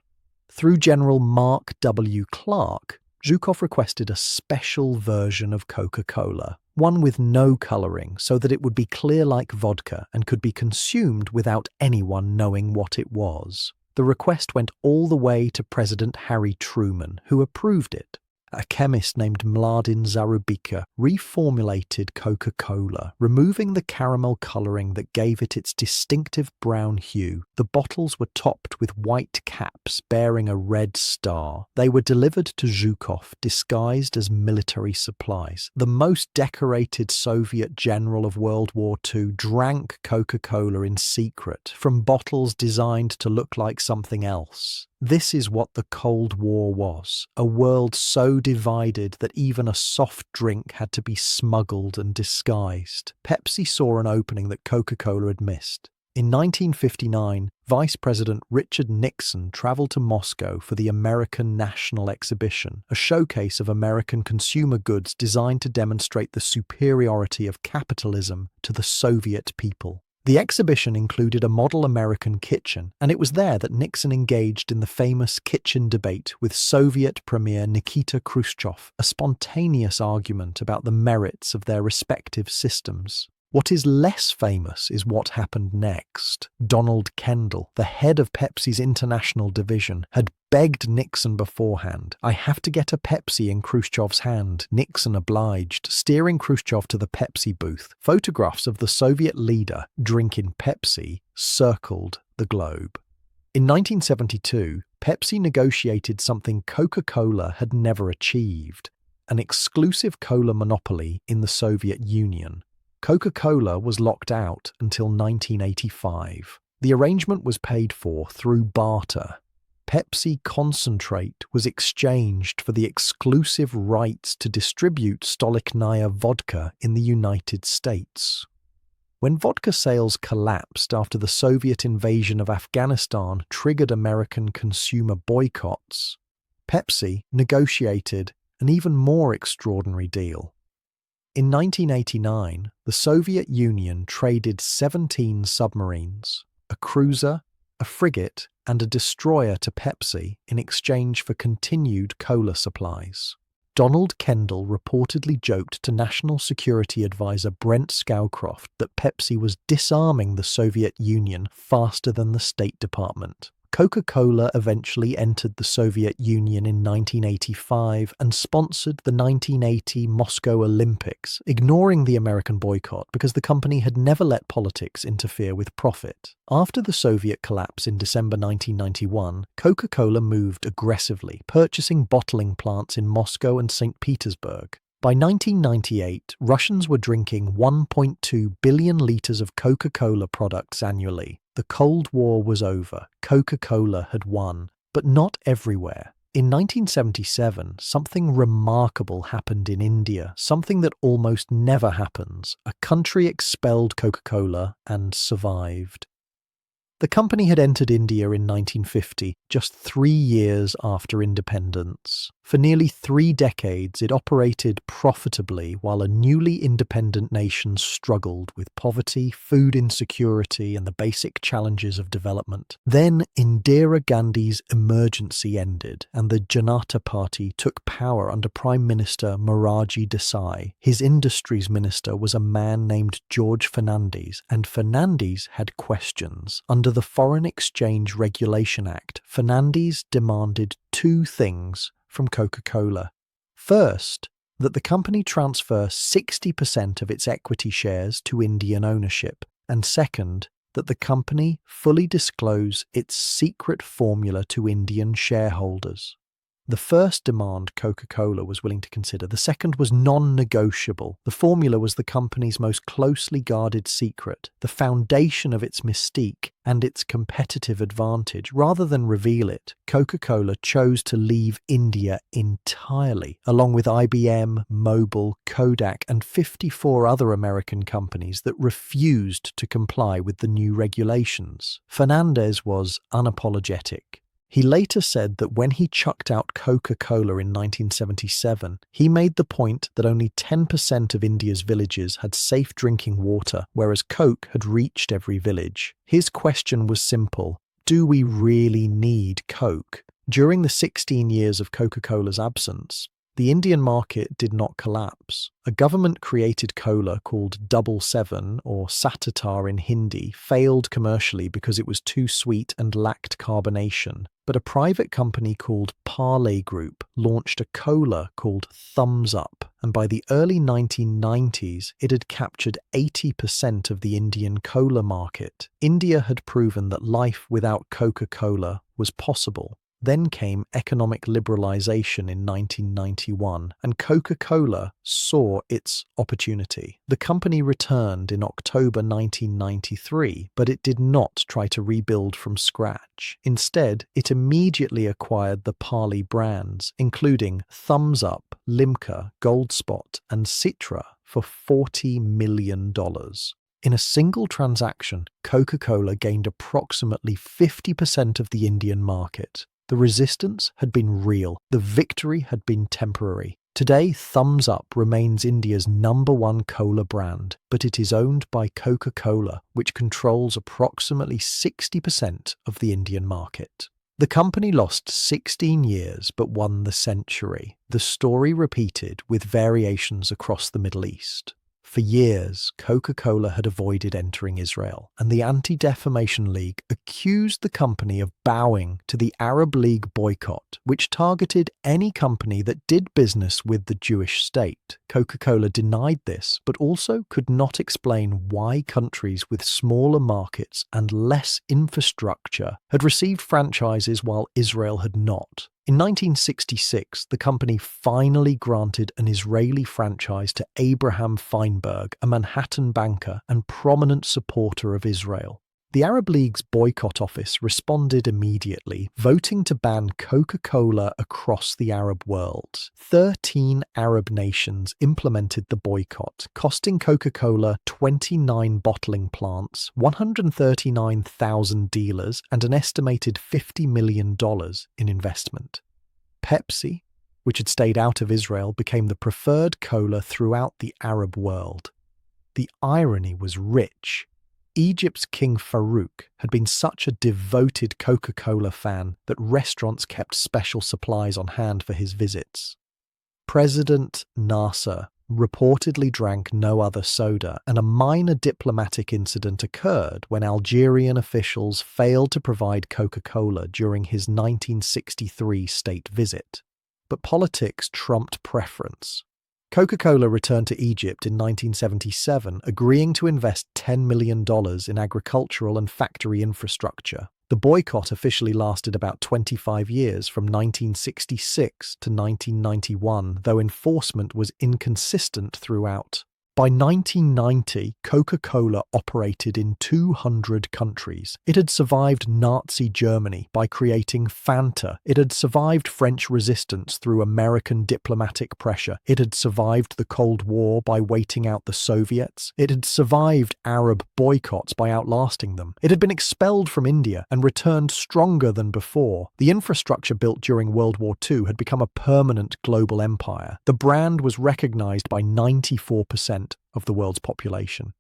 Through General Mark W. Clark, Zhukov requested a special version of Coca-Cola, one with no coloring so that it would be clear like vodka and could be consumed without anyone knowing what it was. The request went all the way to President Harry Truman, who approved it. A chemist named Mladin Zarubika reformulated Coca-Cola, removing the caramel coloring that gave it its distinctive brown hue. The bottles were topped with white caps bearing a red star. They were delivered to Zhukov disguised as military supplies. The most decorated Soviet general of World War II drank Coca-Cola in secret from bottles designed to look like something else. This is what the Cold War was, a world so divided that even a soft drink had to be smuggled and disguised. Pepsi saw an opening that Coca-Cola had missed. In 1959, Vice President Richard Nixon traveled to Moscow for the American National Exhibition, a showcase of American consumer goods designed to demonstrate the superiority of capitalism to the Soviet people. The exhibition included a model American kitchen, and it was there that Nixon engaged in the famous kitchen debate with Soviet Premier Nikita Khrushchev, a spontaneous argument about the merits of their respective systems. What is less famous is what happened next. Donald Kendall, the head of Pepsi's international division, had begged Nixon beforehand. "I have to get a Pepsi in Khrushchev's hand." Nixon obliged, steering Khrushchev to the Pepsi booth. Photographs of the Soviet leader drinking Pepsi circled the globe. In 1972, Pepsi negotiated something Coca-Cola had never achieved: an exclusive cola monopoly in the Soviet Union. Coca-Cola was locked out until 1985. The arrangement was paid for through barter. Pepsi concentrate was exchanged for the exclusive rights to distribute Stolichnaya vodka in the United States. When vodka sales collapsed after the Soviet invasion of Afghanistan triggered American consumer boycotts, Pepsi negotiated an even more extraordinary deal. In 1989, the Soviet Union traded 17 submarines, a cruiser, a frigate, and a destroyer to Pepsi in exchange for continued cola supplies. Donald Kendall reportedly joked to National Security Advisor Brent Scowcroft that Pepsi was disarming the Soviet Union faster than the State Department. Coca-Cola eventually entered the Soviet Union in 1985 and sponsored the 1980 Moscow Olympics, ignoring the American boycott because the company had never let politics interfere with profit. After the Soviet collapse in December 1991, Coca-Cola moved aggressively, purchasing bottling plants in Moscow and St. Petersburg. By 1998, Russians were drinking 1.2 billion litres of Coca-Cola products annually. The Cold War was over. Coca-Cola had won, but not everywhere. In 1977, something remarkable happened in India, something that almost never happens. A country expelled Coca-Cola and survived. The company had entered India in 1950, just 3 years after independence. For nearly 3 decades, it operated profitably while a newly independent nation struggled with poverty, food insecurity, and the basic challenges of development. Then Indira Gandhi's emergency ended, and the Janata Party took power under Prime Minister Morarji Desai. His industries minister was a man named George Fernandes, and Fernandes had questions. Under the Foreign Exchange Regulation Act, Fernandes demanded 2 things from Coca-Cola. First, that the company transfer 60% of its equity shares to Indian ownership, and second, that the company fully disclose its secret formula to Indian shareholders. The first demand Coca-Cola was willing to consider. The second was non-negotiable. The formula was the company's most closely guarded secret, the foundation of its mystique and its competitive advantage. Rather than reveal it, Coca-Cola chose to leave India entirely, along with IBM, Mobil, Kodak, and 54 other American companies that refused to comply with the new regulations. Fernandez was unapologetic. He later said that when he chucked out Coca-Cola in 1977, he made the point that only 10% of India's villages had safe drinking water, whereas Coke had reached every village. His question was simple: do we really need Coke? During the 16 years of Coca-Cola's absence, the Indian market did not collapse. A government-created cola called 77, or Satatar in Hindi, failed commercially because it was too sweet and lacked carbonation. But a private company called Parley Group launched a cola called Thumbs Up, and by the early 1990s, it had captured 80% of the Indian cola market. India had proven that life without Coca-Cola was possible. Then came economic liberalization in 1991, and Coca-Cola saw its opportunity. The company returned in October 1993, but it did not try to rebuild from scratch. Instead, it immediately acquired the Parley brands, including Thumbs Up, Limca, Gold Spot, and Citra, for $40 million. In a single transaction, Coca-Cola gained approximately 50% of the Indian market. The resistance had been real. The victory had been temporary. Today, Thumbs Up remains India's #1 cola brand, but it is owned by Coca-Cola, which controls approximately 60% of the Indian market. The company lost 16 years but won the century. The story repeated with variations across the Middle East. For years, Coca-Cola had avoided entering Israel, and the Anti-Defamation League accused the company of bowing to the Arab League boycott, which targeted any company that did business with the Jewish state. Coca-Cola denied this, but also could not explain why countries with smaller markets and less infrastructure had received franchises while Israel had not. In 1966, the company finally granted an Israeli franchise to Abraham Feinberg, a Manhattan banker and prominent supporter of Israel. The Arab League's boycott office responded immediately, voting to ban Coca-Cola across the Arab world. 13 Arab nations implemented the boycott, costing Coca-Cola 29 bottling plants, 139,000 dealers, and an estimated $50 million in investment. Pepsi, which had stayed out of Israel, became the preferred cola throughout the Arab world. The irony was rich. Egypt's King Farouk had been such a devoted Coca-Cola fan that restaurants kept special supplies on hand for his visits. President Nasser reportedly drank no other soda, and a minor diplomatic incident occurred when Algerian officials failed to provide Coca-Cola during his 1963 state visit. But politics trumped preference. Coca-Cola returned to Egypt in 1977, agreeing to invest $10 million in agricultural and factory infrastructure. The boycott officially lasted about 25 years, from 1966 to 1991, though enforcement was inconsistent throughout. By 1990, Coca-Cola operated in 200 countries. It had survived Nazi Germany by creating Fanta. It had survived French resistance through American diplomatic pressure. It had survived the Cold War by waiting out the Soviets. It had survived Arab boycotts by outlasting them. It had been expelled from India and returned stronger than before. The infrastructure built during World War II had become a permanent global empire. The brand was recognized by 94% of the world's population.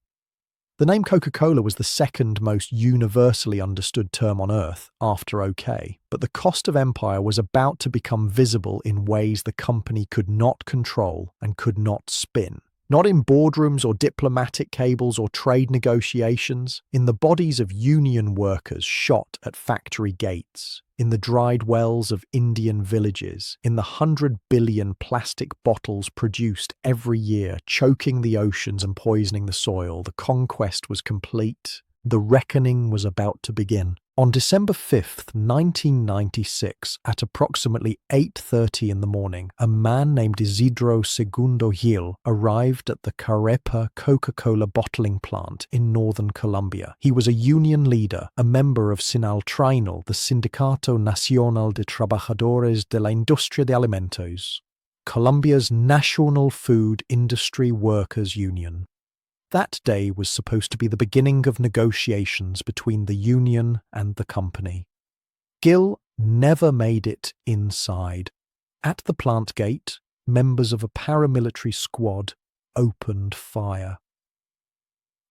The name Coca-Cola was the second most universally understood term on Earth after OK, but the cost of empire was about to become visible in ways the company could not control and could not spin. Not in boardrooms or diplomatic cables or trade negotiations, in the bodies of union workers shot at factory gates, in the dried wells of Indian villages, in the 100 billion plastic bottles produced every year, choking the oceans and poisoning the soil. The conquest was complete. The reckoning was about to begin. On December 5th, 1996, at approximately 8:30 in the morning, a man named Isidro Segundo Gil arrived at the Carepa Coca-Cola bottling plant in northern Colombia. He was a union leader, a member of Sinaltrainal, the Sindicato Nacional de Trabajadores de la Industria de Alimentos, Colombia's national food industry workers' union. That day was supposed to be the beginning of negotiations between the union and the company. Gil never made it inside. At the plant gate, members of a paramilitary squad opened fire.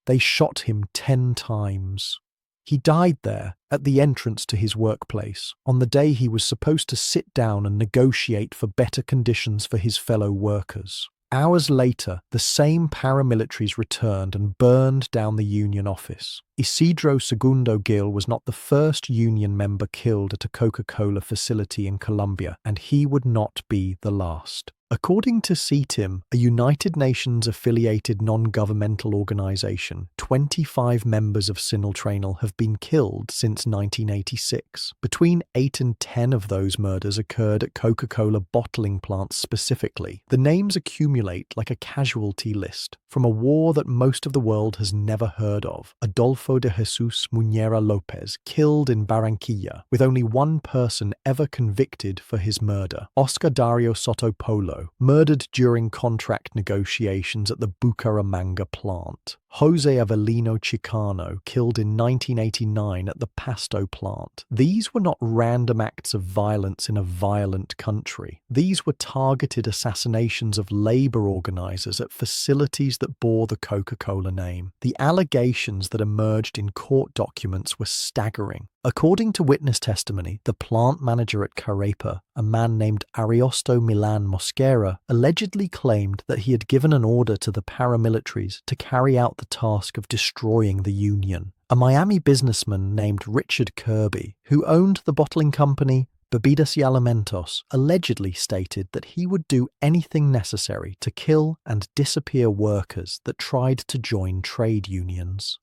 They shot him 10 times. He died there, at the entrance to his workplace, on the day he was supposed to sit down and negotiate for better conditions for his fellow workers. Hours later, the same paramilitaries returned and burned down the union office. Isidro Segundo Gil was not the first union member killed at a Coca-Cola facility in Colombia, and he would not be the last. According to CETIM, a United Nations-affiliated non-governmental organization, 25 members of Sinaltrainal have been killed since 1986. Between 8 and 10 of those murders occurred at Coca-Cola bottling plants specifically. The names accumulate like a casualty list, from a war that most of the world has never heard of. Adolfo de Jesus Muñera López, killed in Barranquilla, with only one person ever convicted for his murder. Oscar Dario Soto Polo, murdered during contract negotiations at the Bucaramanga plant. Jose Avelino Chicano, killed in 1989 at the Pasto plant. These were not random acts of violence in a violent country. These were targeted assassinations of labor organizers at facilities that bore the Coca-Cola name. The allegations that emerged in court documents were staggering. According to witness testimony, the plant manager at Carepa, a man named Ariosto Milan Mosquera, allegedly claimed that he had given an order to the paramilitaries to carry out the task of destroying the union. A Miami businessman named Richard Kirby, who owned the bottling company Bebidas y Alimentos, allegedly stated that he would do anything necessary to kill and disappear workers that tried to join trade unions.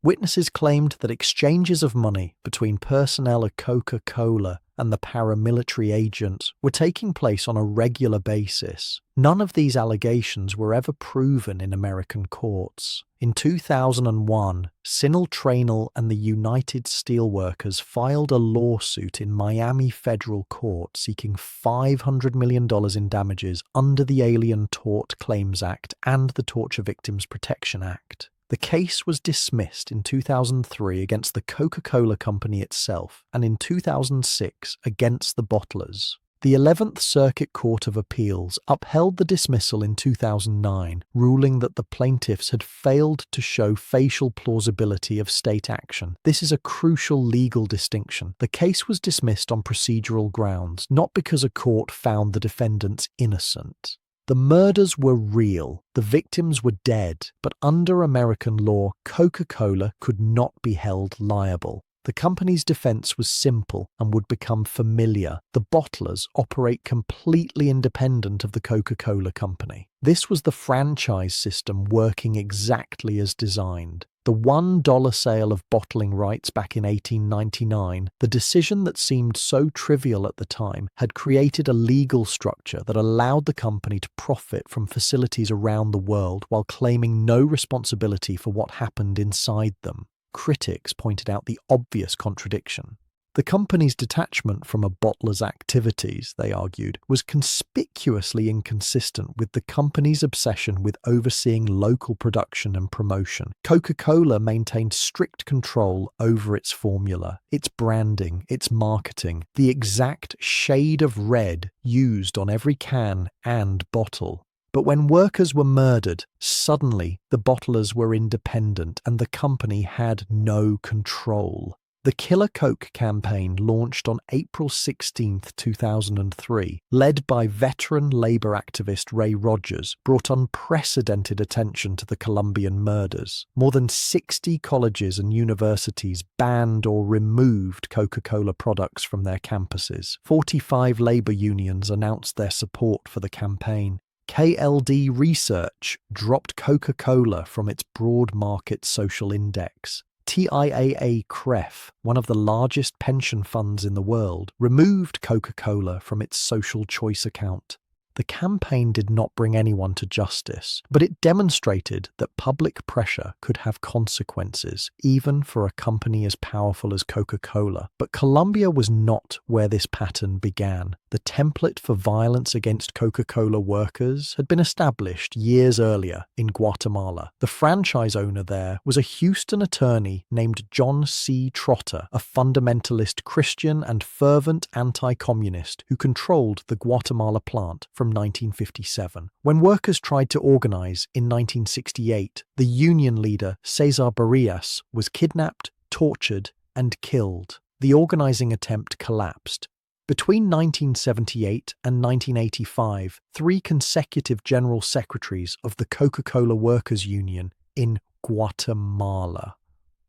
Witnesses claimed that exchanges of money between personnel at Coca-Cola and the paramilitary agents were taking place on a regular basis. None of these allegations were ever proven in American courts. In 2001, Sinaltrainal and the United Steelworkers filed a lawsuit in Miami federal court seeking $500 million in damages under the Alien Tort Claims Act and the Torture Victims Protection Act. The case was dismissed in 2003 against the Coca-Cola company itself and in 2006 against the bottlers. The 11th Circuit Court of Appeals upheld the dismissal in 2009, ruling that the plaintiffs had failed to show facial plausibility of state action. This is a crucial legal distinction. The case was dismissed on procedural grounds, not because a court found the defendants innocent. The murders were real, the victims were dead, but under American law, Coca-Cola could not be held liable. The company's defense was simple and would become familiar. The bottlers operate completely independent of the Coca-Cola company. This was the franchise system working exactly as designed. The $1 sale of bottling rights back in 1899, the decision that seemed so trivial at the time, had created a legal structure that allowed the company to profit from facilities around the world while claiming no responsibility for what happened inside them. Critics pointed out the obvious contradiction. The company's detachment from a bottler's activities, they argued, was conspicuously inconsistent with the company's obsession with overseeing local production and promotion. Coca-Cola maintained strict control over its formula, its branding, its marketing, the exact shade of red used on every can and bottle. But when workers were murdered, suddenly the bottlers were independent and the company had no control. The Killer Coke campaign launched on April 16, 2003, led by veteran labor activist Ray Rogers, brought unprecedented attention to the Colombian murders. More than 60 colleges and universities banned or removed Coca-Cola products from their campuses. 45 labor unions announced their support for the campaign. KLD Research dropped Coca-Cola from its broad market social index. TIAA-CREF, one of the largest pension funds in the world, removed Coca-Cola from its social choice account. The campaign did not bring anyone to justice, but it demonstrated that public pressure could have consequences, even for a company as powerful as Coca-Cola. But Colombia was not where this pattern began. The template for violence against Coca-Cola workers had been established years earlier in Guatemala. The franchise owner there was a Houston attorney named John C. Trotter, a fundamentalist Christian and fervent anti-communist who controlled the Guatemala plant from 1957. When workers tried to organize in 1968, the union leader Cesar Barrias was kidnapped, tortured, and killed. The organizing attempt collapsed. Between 1978 and 1985, 3 consecutive general secretaries of the Coca-Cola Workers Union in Guatemala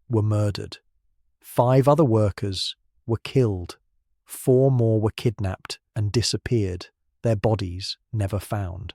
were murdered. 5 other workers were killed. 4 more were kidnapped and disappeared, their bodies never found.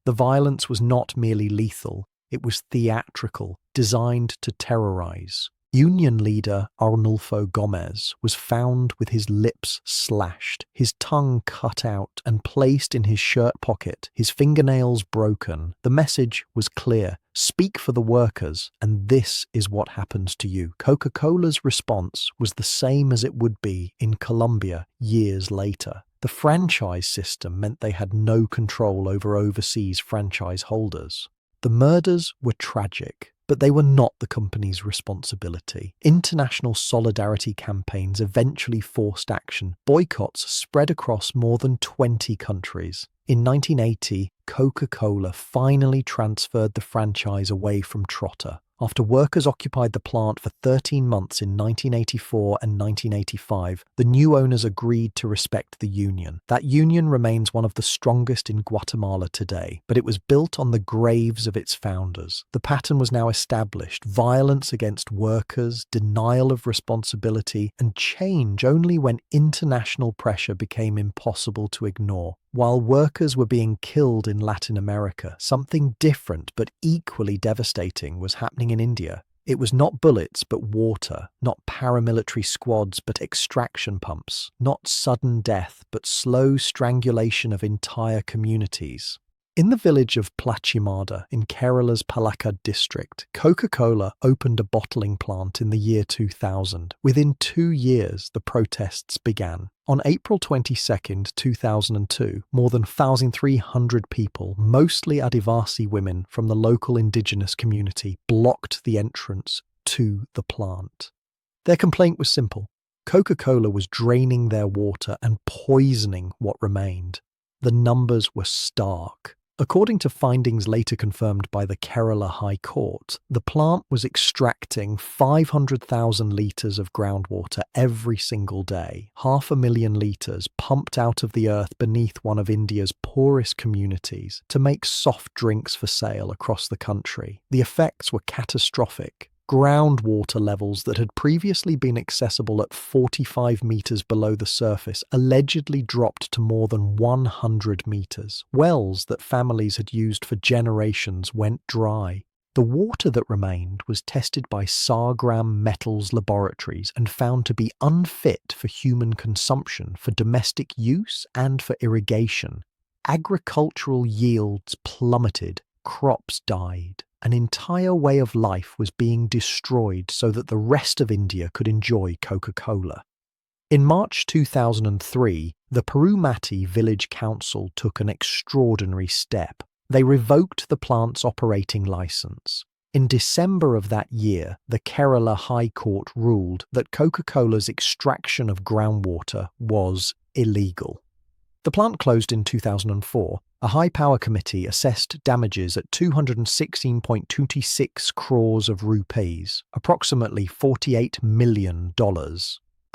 The violence was not merely lethal, it was theatrical, designed to terrorize. Union leader Arnulfo Gomez was found with his lips slashed, his tongue cut out and placed in his shirt pocket, his fingernails broken. The message was clear: speak for the workers, and this is what happens to you. Coca-Cola's response was the same as it would be in Colombia years later. The franchise system meant they had no control over overseas franchise holders. The murders were tragic, but they were not the company's responsibility. International solidarity campaigns eventually forced action. Boycotts spread across more than 20 countries. In 1980, Coca-Cola finally transferred the franchise away from Trotter. After workers occupied the plant for 13 months in 1984 and 1985, the new owners agreed to respect the union. That union remains one of the strongest in Guatemala today, but it was built on the graves of its founders. The pattern was now established: violence against workers, denial of responsibility, and change only when international pressure became impossible to ignore. While workers were being killed in Latin America, something different but equally devastating was happening in India. It was not bullets but water, not paramilitary squads but extraction pumps, not sudden death but slow strangulation of entire communities. In the village of Plachimada in Kerala's Palakkad district, Coca-Cola opened a bottling plant in the year 2000. Within 2 years, the protests began. On April 22, 2002, more than 1,300 people, mostly Adivasi women from the local indigenous community, blocked the entrance to the plant. Their complaint was simple: Coca-Cola was draining their water and poisoning what remained. The numbers were stark. According to findings later confirmed by the Kerala High Court, the plant was extracting 500,000 litres of groundwater every single day, 500,000 litres pumped out of the earth beneath one of India's poorest communities to make soft drinks for sale across the country. The effects were catastrophic. Groundwater levels that had previously been accessible at 45 metres below the surface allegedly dropped to more than 100 metres. Wells that families had used for generations went dry. The water that remained was tested by Sargram Metals laboratories and found to be unfit for human consumption, for domestic use and for irrigation. Agricultural yields plummeted, crops died. An entire way of life was being destroyed so that the rest of India could enjoy Coca-Cola. In March 2003, the Perumatti Village Council took an extraordinary step. They revoked the plant's operating license. In December of that year, the Kerala High Court ruled that Coca-Cola's extraction of groundwater was illegal. The plant closed in 2004. A high-power committee assessed damages at 216.26 crores of rupees, approximately $48 million.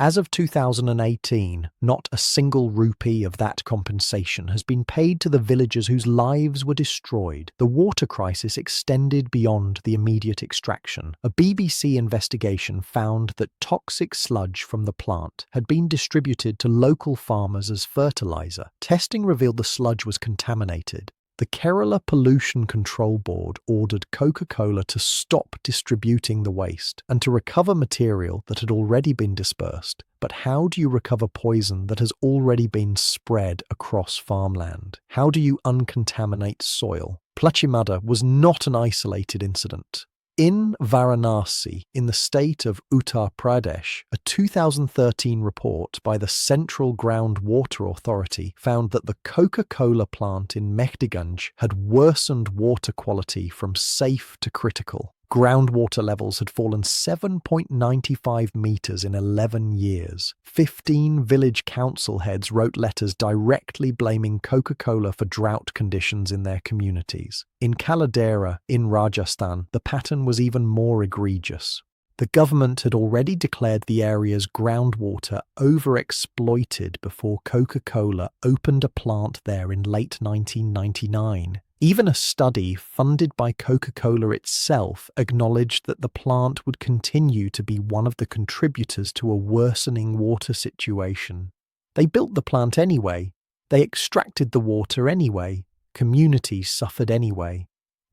As of 2018, not a single rupee of that compensation has been paid to the villagers whose lives were destroyed. The water crisis extended beyond the immediate extraction. A BBC investigation found that toxic sludge from the plant had been distributed to local farmers as fertilizer. Testing revealed the sludge was contaminated. the Kerala Pollution Control Board ordered Coca-Cola to stop distributing the waste and to recover material that had already been dispersed. But how do you recover poison that has already been spread across farmland? How do you uncontaminate soil? Plachimada was not an isolated incident. In Varanasi, in the state of Uttar Pradesh, a 2013 report by the Central Groundwater Authority found that the Coca-Cola plant in Mehdiganj had worsened water quality from safe to critical. Groundwater levels had fallen 7.95 metres in 11 years. 15 village council heads wrote letters directly blaming Coca-Cola for drought conditions in their communities. In Kaladera, in Rajasthan, the pattern was even more egregious. The government had already declared the area's groundwater overexploited before Coca-Cola opened a plant there in late 1999. Even a study funded by Coca-Cola itself acknowledged that the plant would continue to be one of the contributors to a worsening water situation. They built the plant anyway. They extracted the water anyway. Communities suffered anyway.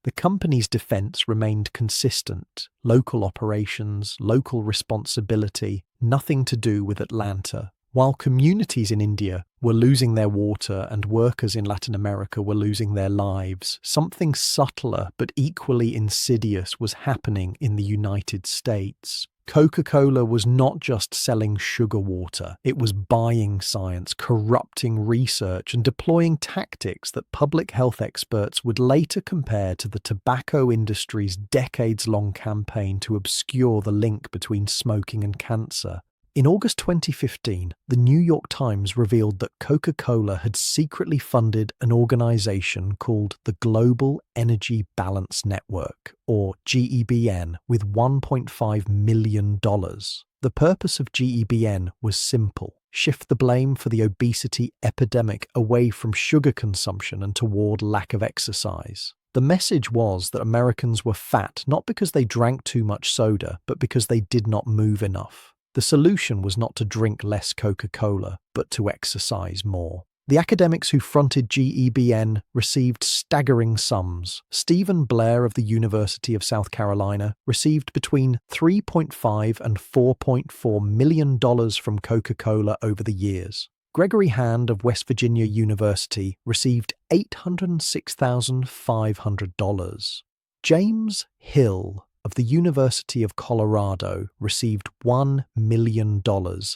The company's defense remained consistent. Local operations, local responsibility, nothing to do with Atlanta. While communities in India were losing their water and workers in Latin America were losing their lives, something subtler but equally insidious was happening in the United States. Coca-Cola was not just selling sugar water, it was buying science, corrupting research, and deploying tactics that public health experts would later compare to the tobacco industry's decades-long campaign to obscure the link between smoking and cancer. In August 2015, the New York Times revealed that Coca-Cola had secretly funded an organization called the Global Energy Balance Network, or GEBN, with $1.5 million. The purpose of GEBN was simple: shift the blame for the obesity epidemic away from sugar consumption and toward lack of exercise. The message was that Americans were fat not because they drank too much soda, but because they did not move enough. The solution was not to drink less Coca-Cola, but to exercise more. The academics who fronted GEBN received staggering sums. Stephen Blair of the University of South Carolina received between $3.5 and $4.4 million from Coca-Cola over the years. Gregory Hand of West Virginia University received $806,500. James Hill of the University of Colorado received $1 million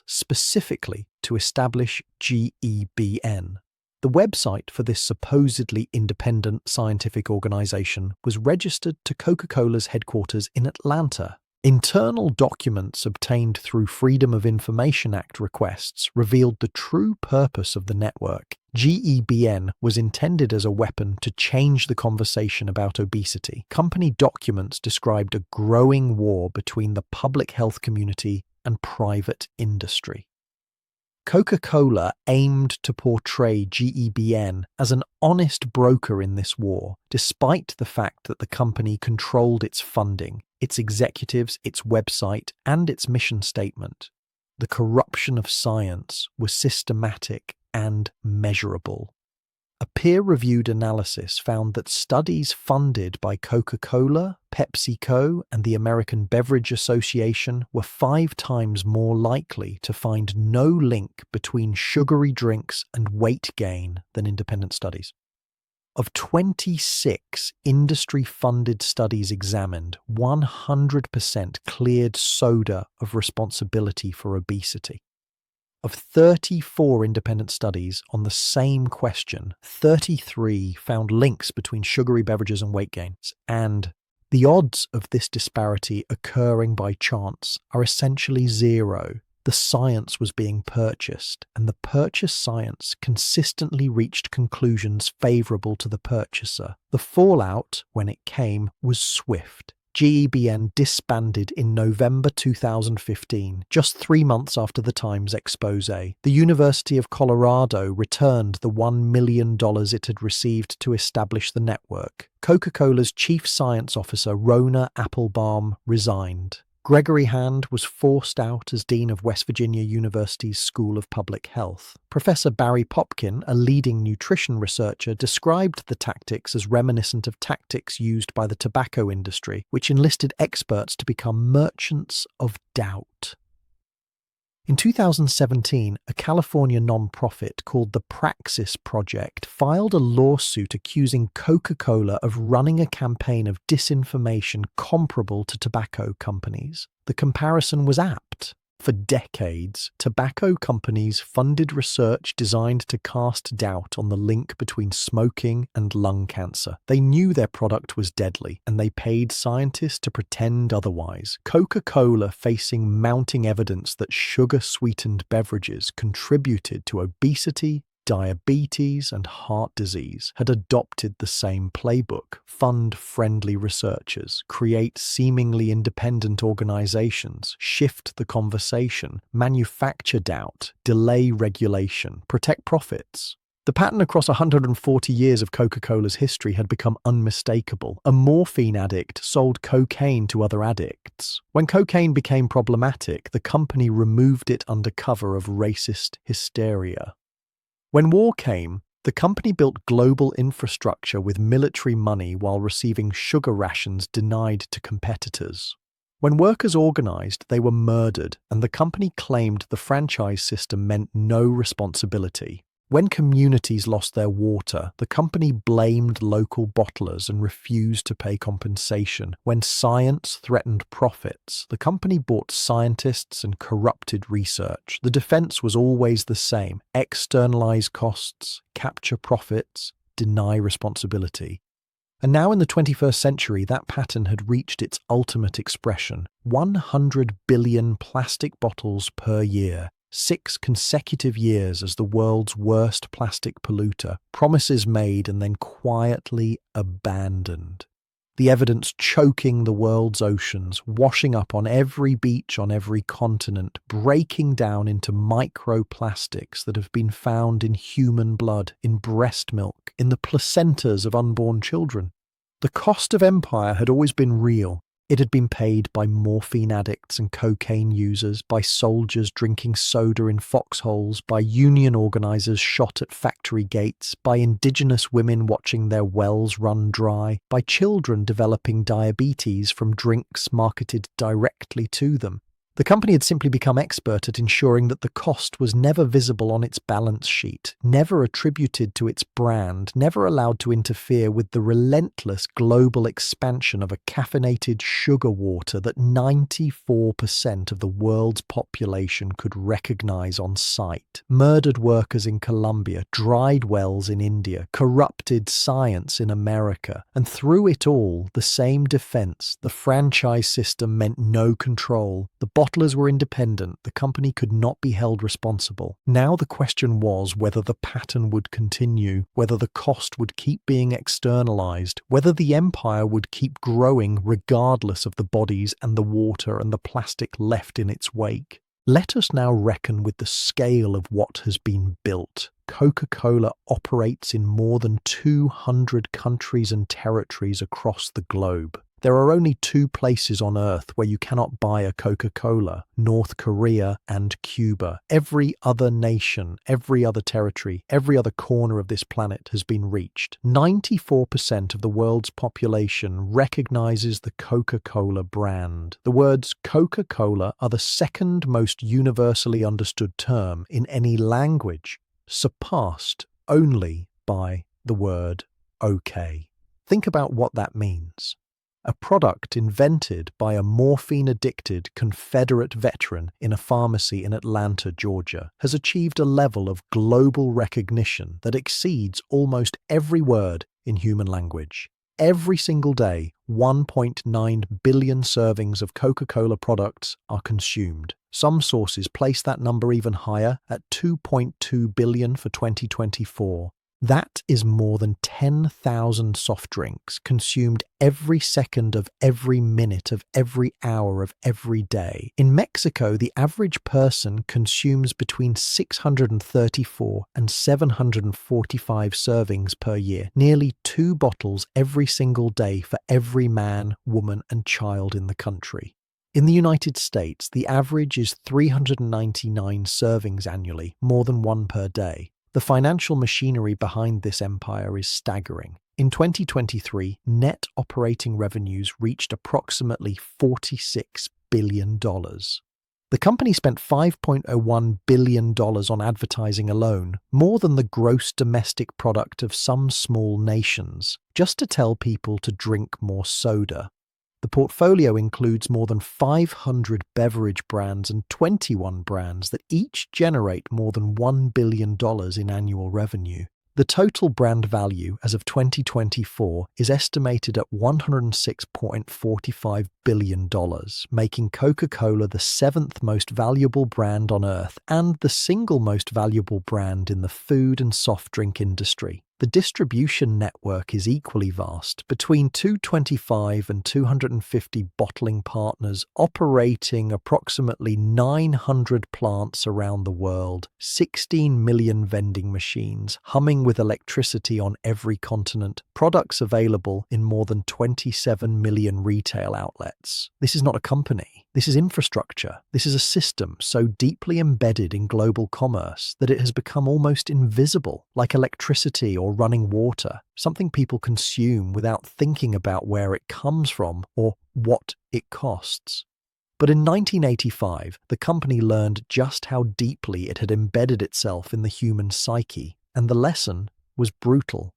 specifically to establish GEBN. The website for this supposedly independent scientific organization was registered to Coca-Cola's headquarters in Atlanta. Internal documents obtained through Freedom of Information Act requests revealed the true purpose of the network. GEBN was intended as a weapon to change the conversation about obesity. Company documents described a growing war between the public health community and private industry. Coca-Cola aimed to portray GEBN as an honest broker in this war, despite the fact that the company controlled its funding, its executives, its website, and its mission statement. The corruption of science was systematic and measurable. A peer-reviewed analysis found that studies funded by Coca-Cola, PepsiCo, and the American Beverage Association were 5 times more likely to find no link between sugary drinks and weight gain than independent studies. Of 26 industry-funded studies examined, 100% cleared soda of responsibility for obesity. Of 34 independent studies on the same question, 33 found links between sugary beverages and weight gains, and the odds of this disparity occurring by chance are essentially zero. The science was being purchased, and the purchase science consistently reached conclusions favorable to the purchaser. The fallout, when it came, was swift. GEBN disbanded in November 2015, just 3 months after the Times expose. The University of Colorado returned the $1 million it had received to establish the network. Coca-Cola's chief science officer, Rona Applebaum, resigned. Gregory Hand was forced out as Dean of West Virginia University's School of Public Health. Professor Barry Popkin, a leading nutrition researcher, described the tactics as reminiscent of tactics used by the tobacco industry, which enlisted experts to become merchants of doubt. In 2017, a California nonprofit called the Praxis Project filed a lawsuit accusing Coca-Cola of running a campaign of disinformation comparable to tobacco companies. The comparison was apt. For decades, tobacco companies funded research designed to cast doubt on the link between smoking and lung cancer. They knew their product was deadly, and they paid scientists to pretend otherwise. Coca-Cola, facing mounting evidence that sugar-sweetened beverages contributed to obesity, diabetes, and heart disease, had adopted the same playbook: fund friendly researchers, create seemingly independent organizations, shift the conversation, manufacture doubt, delay regulation, protect profits. The pattern across 140 years of Coca-Cola's history had become unmistakable. A morphine addict sold cocaine to other addicts. When cocaine became problematic, the company removed it under cover of racist hysteria. When war came, the company built global infrastructure with military money while receiving sugar rations denied to competitors. When workers organized, they were murdered, and the company claimed the franchise system meant no responsibility. When communities lost their water, the company blamed local bottlers and refused to pay compensation. When science threatened profits, the company bought scientists and corrupted research. The defense was always the same: externalize costs, capture profits, deny responsibility. And now in the 21st century, that pattern had reached its ultimate expression: 100 billion plastic bottles per year. 6 consecutive years as the world's worst plastic polluter, promises made and then quietly abandoned. The evidence choking the world's oceans, washing up on every beach on every continent, breaking down into microplastics that have been found in human blood, in breast milk, in the placentas of unborn children. The cost of empire had always been real. It had been paid by morphine addicts and cocaine users, by soldiers drinking soda in foxholes, by union organizers shot at factory gates, by indigenous women watching their wells run dry, by children developing diabetes from drinks marketed directly to them. The company had simply become expert at ensuring that the cost was never visible on its balance sheet, never attributed to its brand, never allowed to interfere with the relentless global expansion of a caffeinated sugar water that 94% of the world's population could recognize on sight. Murdered workers in Colombia, dried wells in India, corrupted science in America. And through it all, the same defense: the franchise system meant no control. The bottlers were independent, the company could not be held responsible. Now the question was whether the pattern would continue, whether the cost would keep being externalized, whether the empire would keep growing regardless of the bodies and the water and the plastic left in its wake. Let us now reckon with the scale of what has been built. Coca-Cola operates in more than 200 countries and territories across the globe. There are only 2 places on Earth where you cannot buy a Coca-Cola: North Korea and Cuba. Every other nation, every other territory, every other corner of this planet has been reached. 94% of the world's population recognizes the Coca-Cola brand. The words Coca-Cola are the second most universally understood term in any language, surpassed only by the word okay. Think about what that means. A product invented by a morphine-addicted Confederate veteran in a pharmacy in Atlanta, Georgia, has achieved a level of global recognition that exceeds almost every word in human language. Every single day, 1.9 billion servings of Coca-Cola products are consumed. Some sources place that number even higher, at 2.2 billion for 2024. That is more than 10,000 soft drinks consumed every second of every minute of every hour of every day. In Mexico, the average person consumes between 634 and 745 servings per year, nearly 2 bottles every single day for every man, woman, and child in the country. In the United States, the average is 399 servings annually, more than one per day. The financial machinery behind this empire is staggering. In 2023, net operating revenues reached approximately $46 billion. The company spent $5.01 billion on advertising alone, more than the gross domestic product of some small nations, just to tell people to drink more soda. The portfolio includes more than 500 beverage brands and 21 brands that each generate more than $1 billion in annual revenue. The total brand value as of 2024 is estimated at $106.45 billion, making Coca-Cola the seventh most valuable brand on Earth and the single most valuable brand in the food and soft drink industry. The distribution network is equally vast, between 225 and 250 bottling partners operating approximately 900 plants around the world, 16 million vending machines, humming with electricity on every continent, products available in more than 27 million retail outlets. This is not a company. This is infrastructure. This is a system so deeply embedded in global commerce that it has become almost invisible, like electricity or running water, something people consume without thinking about where it comes from or what it costs. But in 1985, the company learned just how deeply it had embedded itself in the human psyche, and the lesson was brutal.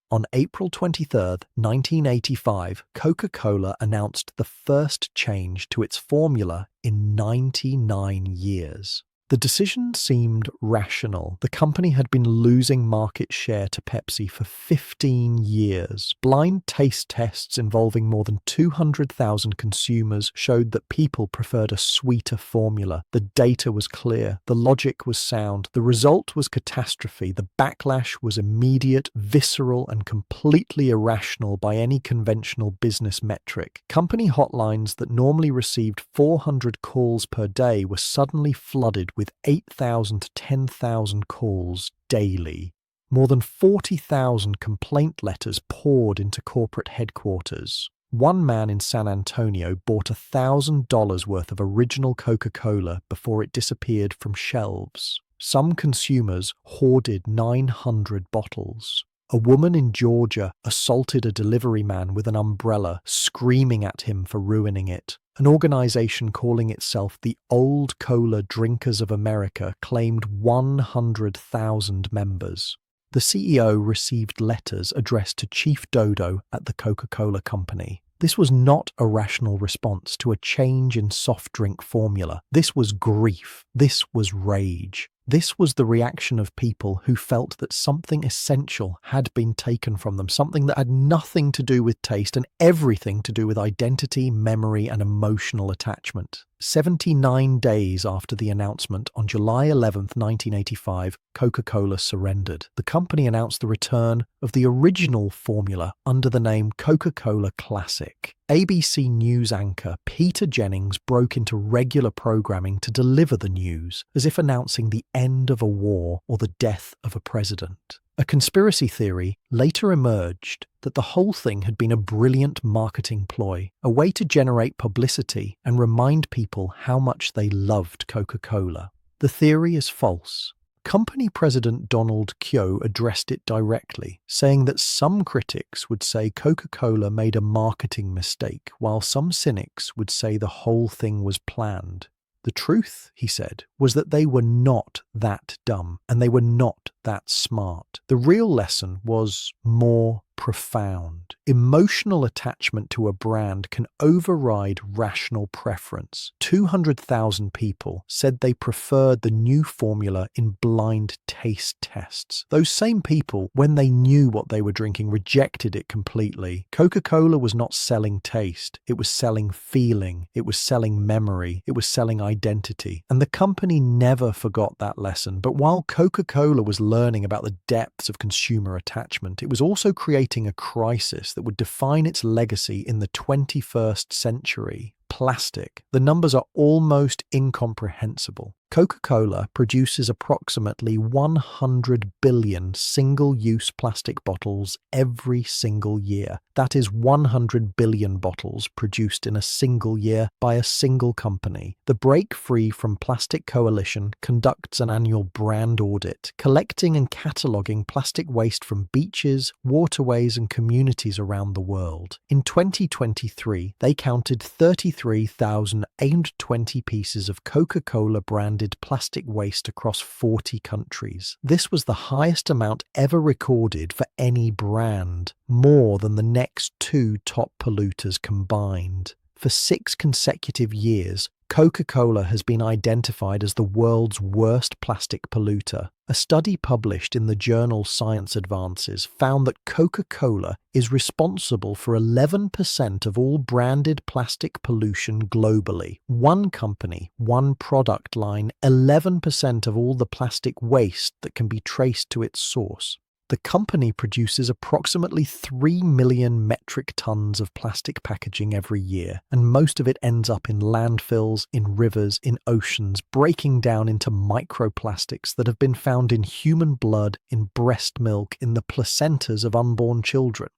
On April 23, 1985, Coca-Cola announced the first change to its formula in 99 years. The decision seemed rational. The company had been losing market share to Pepsi for 15 years. Blind taste tests involving more than 200,000 consumers showed that people preferred a sweeter formula. The data was clear. The logic was sound. The result was catastrophe. The backlash was immediate, visceral, and completely irrational by any conventional business metric. Company hotlines that normally received 400 calls per day were suddenly flooded with 8,000 to 10,000 calls daily. More than 40,000 complaint letters poured into corporate headquarters. One man in San Antonio bought $1,000 worth of original Coca-Cola before it disappeared from shelves. Some consumers hoarded 900 bottles. A woman in Georgia assaulted a delivery man with an umbrella, screaming at him for ruining it. An organization calling itself the Old Cola Drinkers of America claimed 100,000 members. The CEO received letters addressed to Chief Dodo at the Coca-Cola Company. This was not a rational response to a change in soft drink formula. This was grief. This was rage. This was the reaction of people who felt that something essential had been taken from them, something that had nothing to do with taste and everything to do with identity, memory, and emotional attachment. 79 days after the announcement, on July 11, 1985, Coca-Cola surrendered. The company announced the return of the original formula under the name Coca-Cola Classic. ABC News anchor Peter Jennings broke into regular programming to deliver the news, as if announcing the end of a war or the death of a president. A conspiracy theory later emerged that the whole thing had been a brilliant marketing ploy, a way to generate publicity and remind people how much they loved Coca-Cola. The theory is false. Company president Donald Keogh addressed it directly, saying that some critics would say Coca-Cola made a marketing mistake, while some cynics would say the whole thing was planned. The truth, he said, was that they were not that dumb, and they were not that smart. The real lesson was more profound. Emotional attachment to a brand can override rational preference. 200,000 people said they preferred the new formula in blind taste tests. Those same people, when they knew what they were drinking, rejected it completely. Coca-Cola was not selling taste. It was selling feeling. It was selling memory. It was selling identity. And the company never forgot that lesson. But while Coca-Cola was learning about the depths of consumer attachment, it was also creating a crisis that would define its legacy in the 21st century. plastic. The numbers are almost incomprehensible. Coca-Cola produces approximately 100 billion single-use plastic bottles every single year. That is 100 billion bottles produced in a single year by a single company. The Break Free from Plastic Coalition conducts an annual brand audit, collecting and cataloguing plastic waste from beaches, waterways, and communities around the world. In 2023, they counted 33,820 pieces of Coca-Cola branded plastic waste across 40 countries. This was the highest amount ever recorded for any brand, more than the next two top polluters combined. For 6 consecutive years, Coca-Cola has been identified as the world's worst plastic polluter. A study published in the journal Science Advances found that Coca-Cola is responsible for 11% of all branded plastic pollution globally. One company, one product line, 11% of all the plastic waste that can be traced to its source. The company produces approximately 3 million metric tons of plastic packaging every year, and most of it ends up in landfills, in rivers, in oceans, breaking down into microplastics that have been found in human blood, in breast milk, in the placentas of unborn children.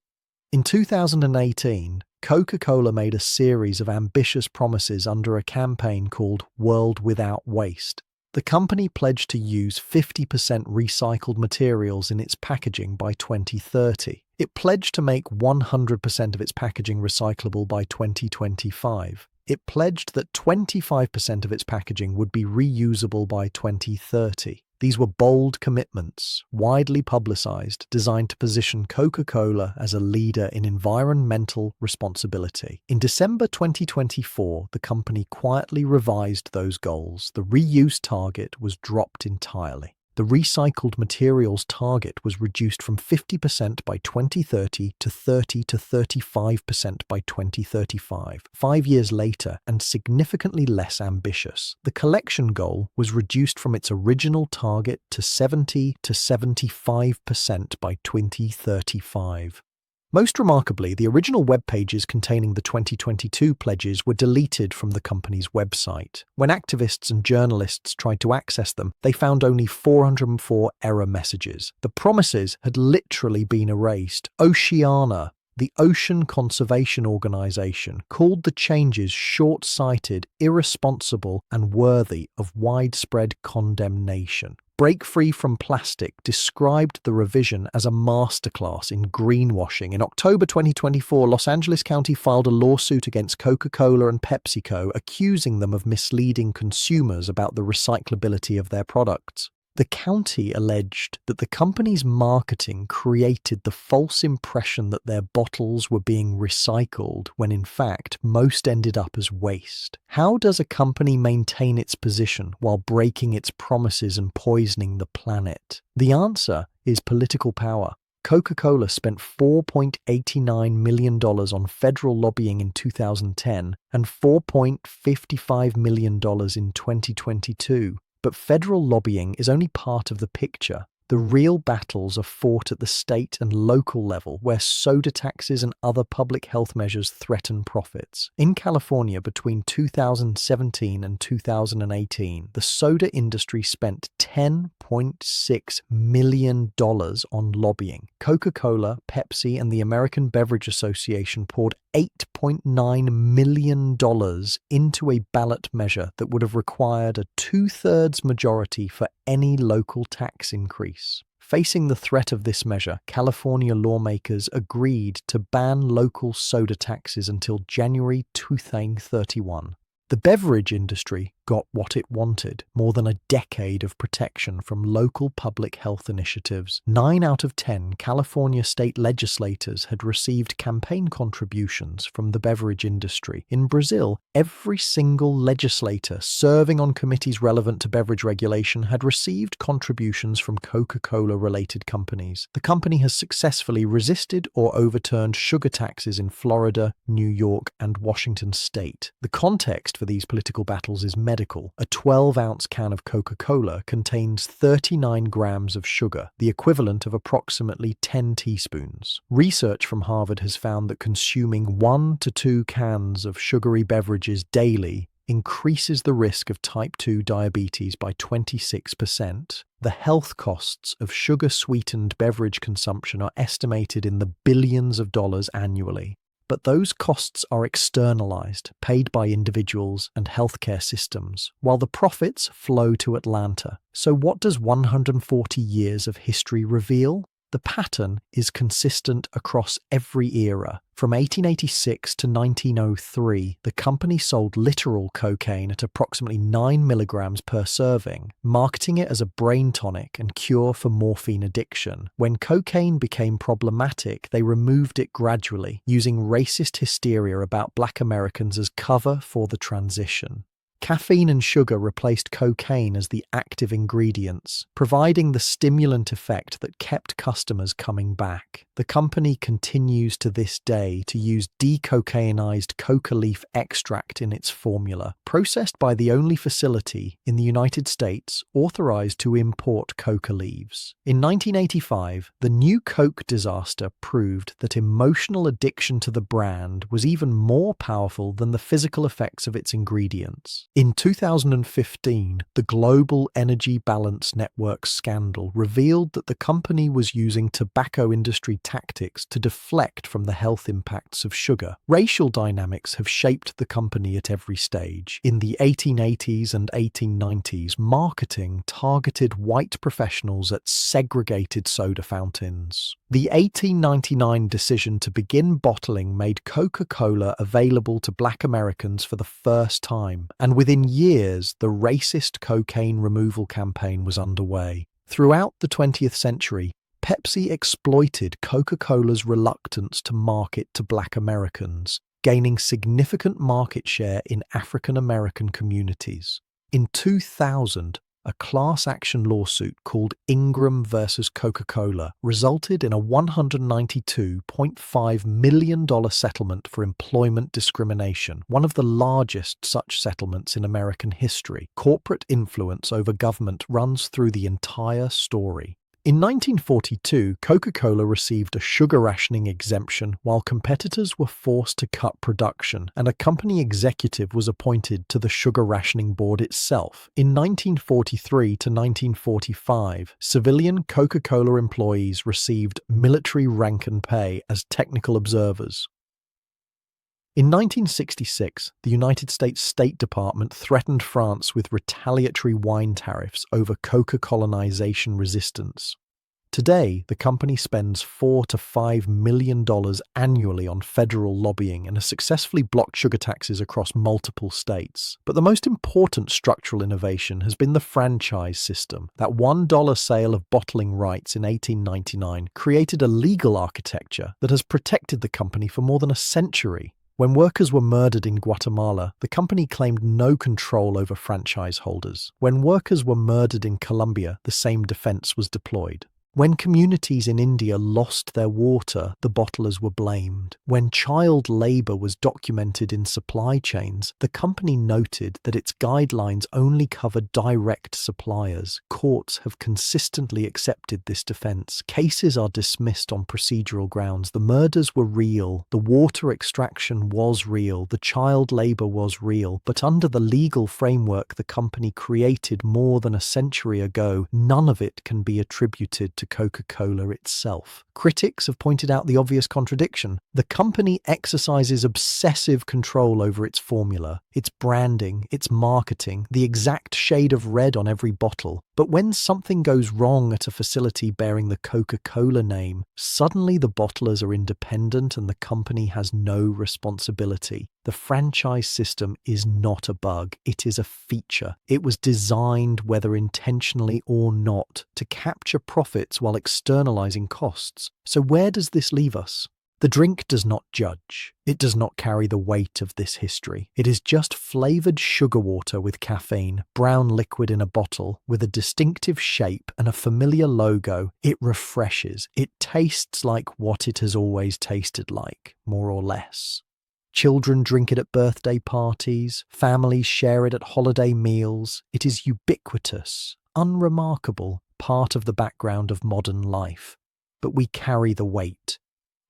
In 2018, Coca-Cola made a series of ambitious promises under a campaign called World Without Waste. The company pledged to use 50% recycled materials in its packaging by 2030. It pledged to make 100% of its packaging recyclable by 2025. It pledged that 25% of its packaging would be reusable by 2030. These were bold commitments, widely publicized, designed to position Coca-Cola as a leader in environmental responsibility. In December 2024, the company quietly revised those goals. The reuse target was dropped entirely. The recycled materials target was reduced from 50% by 2030 to 30 to 35% by 2035. 5 years later, and significantly less ambitious, the collection goal was reduced from its original target to 70 to 75% by 2035. Most remarkably, the original web pages containing the 2022 pledges were deleted from the company's website. When activists and journalists tried to access them, they found only 404 error messages. The promises had literally been erased. Oceana, the Ocean Conservation Organization, called the changes short-sighted, irresponsible, and worthy of widespread condemnation. Break Free from Plastic described the revision as a masterclass in greenwashing. In October 2024, Los Angeles County filed a lawsuit against Coca-Cola and PepsiCo, accusing them of misleading consumers about the recyclability of their products. The county alleged that the company's marketing created the false impression that their bottles were being recycled when in fact most ended up as waste. How does a company maintain its position while breaking its promises and poisoning the planet? The answer is political power. Coca-Cola spent $4.89 million on federal lobbying in 2010 and $4.55 million in 2022. But federal lobbying is only part of the picture. The real battles are fought at the state and local level, where soda taxes and other public health measures threaten profits. In California, between 2017 and 2018, the soda industry spent $10.6 million on lobbying. Coca-Cola, Pepsi, and the American Beverage Association poured $8.9 million into a ballot measure that would have required a 2/3 majority for any local tax increase. Facing the threat of this measure, California lawmakers agreed to ban local soda taxes until January 2031. The beverage industry got what it wanted, more than a decade of protection from local public health initiatives. 9 out of 10 California state legislators had received campaign contributions from the beverage industry. In Brazil, every single legislator serving on committees relevant to beverage regulation had received contributions from Coca-Cola-related companies. The company has successfully resisted or overturned sugar taxes in Florida, New York, and Washington state. The context for these political battles is medical. A 12-ounce can of Coca-Cola contains 39 grams of sugar, the equivalent of approximately 10 teaspoons. Research from Harvard has found that consuming 1 to 2 cans of sugary beverages daily increases the risk of type 2 diabetes by 26%. The health costs of sugar-sweetened beverage consumption are estimated in the billions of dollars annually. But those costs are externalized, paid by individuals and healthcare systems, while the profits flow to Atlanta. So what does 140 years of history reveal? The pattern is consistent across every era. From 1886 to 1903, the company sold literal cocaine at approximately 9 milligrams per serving, marketing it as a brain tonic and cure for morphine addiction. When cocaine became problematic, they removed it gradually, using racist hysteria about Black Americans as cover for the transition. Caffeine and sugar replaced cocaine as the active ingredients, providing the stimulant effect that kept customers coming back. The company continues to this day to use decocainized coca leaf extract in its formula, processed by the only facility in the United States authorized to import coca leaves. In 1985, the new Coke disaster proved that emotional addiction to the brand was even more powerful than the physical effects of its ingredients. In 2015, the Global Energy Balance Network scandal revealed that the company was using tobacco industry tactics to deflect from the health impacts of sugar. Racial dynamics have shaped the company at every stage. In the 1880s and 1890s, marketing targeted white professionals at segregated soda fountains. The 1899 decision to begin bottling made Coca-Cola available to Black Americans for the first time, and within years, the racist cocaine removal campaign was underway. Throughout the 20th century, Pepsi exploited Coca-Cola's reluctance to market to Black Americans, gaining significant market share in African American communities. In 2000, a class action lawsuit called Ingram versus Coca-Cola resulted in a $192.5 million settlement for employment discrimination, one of the largest such settlements in American history. Corporate influence over government runs through the entire story. In 1942, Coca-Cola received a sugar rationing exemption while competitors were forced to cut production, and a company executive was appointed to the sugar rationing board itself. In 1943 to 1945, civilian Coca-Cola employees received military rank and pay as technical observers. In 1966, the United States State Department threatened France with retaliatory wine tariffs over Coca colonization resistance. Today, the company spends $4 to $5 million annually on federal lobbying and has successfully blocked sugar taxes across multiple states. But the most important structural innovation has been the franchise system. That $1 sale of bottling rights in 1899 created a legal architecture that has protected the company for more than a century. When workers were murdered in Guatemala, the company claimed no control over franchise holders. When workers were murdered in Colombia, the same defense was deployed. When communities in India lost their water, the bottlers were blamed. When child labor was documented in supply chains, the company noted that its guidelines only covered direct suppliers. Courts have consistently accepted this defense. Cases are dismissed on procedural grounds. The murders were real, the water extraction was real, the child labor was real, but under the legal framework the company created more than a century ago, none of it can be attributed to Coca-Cola itself. Critics have pointed out the obvious contradiction. The company exercises obsessive control over its formula, its branding, its marketing, the exact shade of red on every bottle. But when something goes wrong at a facility bearing the Coca-Cola name, suddenly the bottlers are independent and the company has no responsibility. The franchise system is not a bug, it is a feature. It was designed, whether intentionally or not, to capture profits while externalizing costs. So where does this leave us? The drink does not judge. It does not carry the weight of this history. It is just flavored sugar water with caffeine, brown liquid in a bottle, with a distinctive shape and a familiar logo. It refreshes. It tastes like what it has always tasted like, more or less. Children drink it at birthday parties, families share it at holiday meals. It is ubiquitous, unremarkable, part of the background of modern life. But we carry the weight.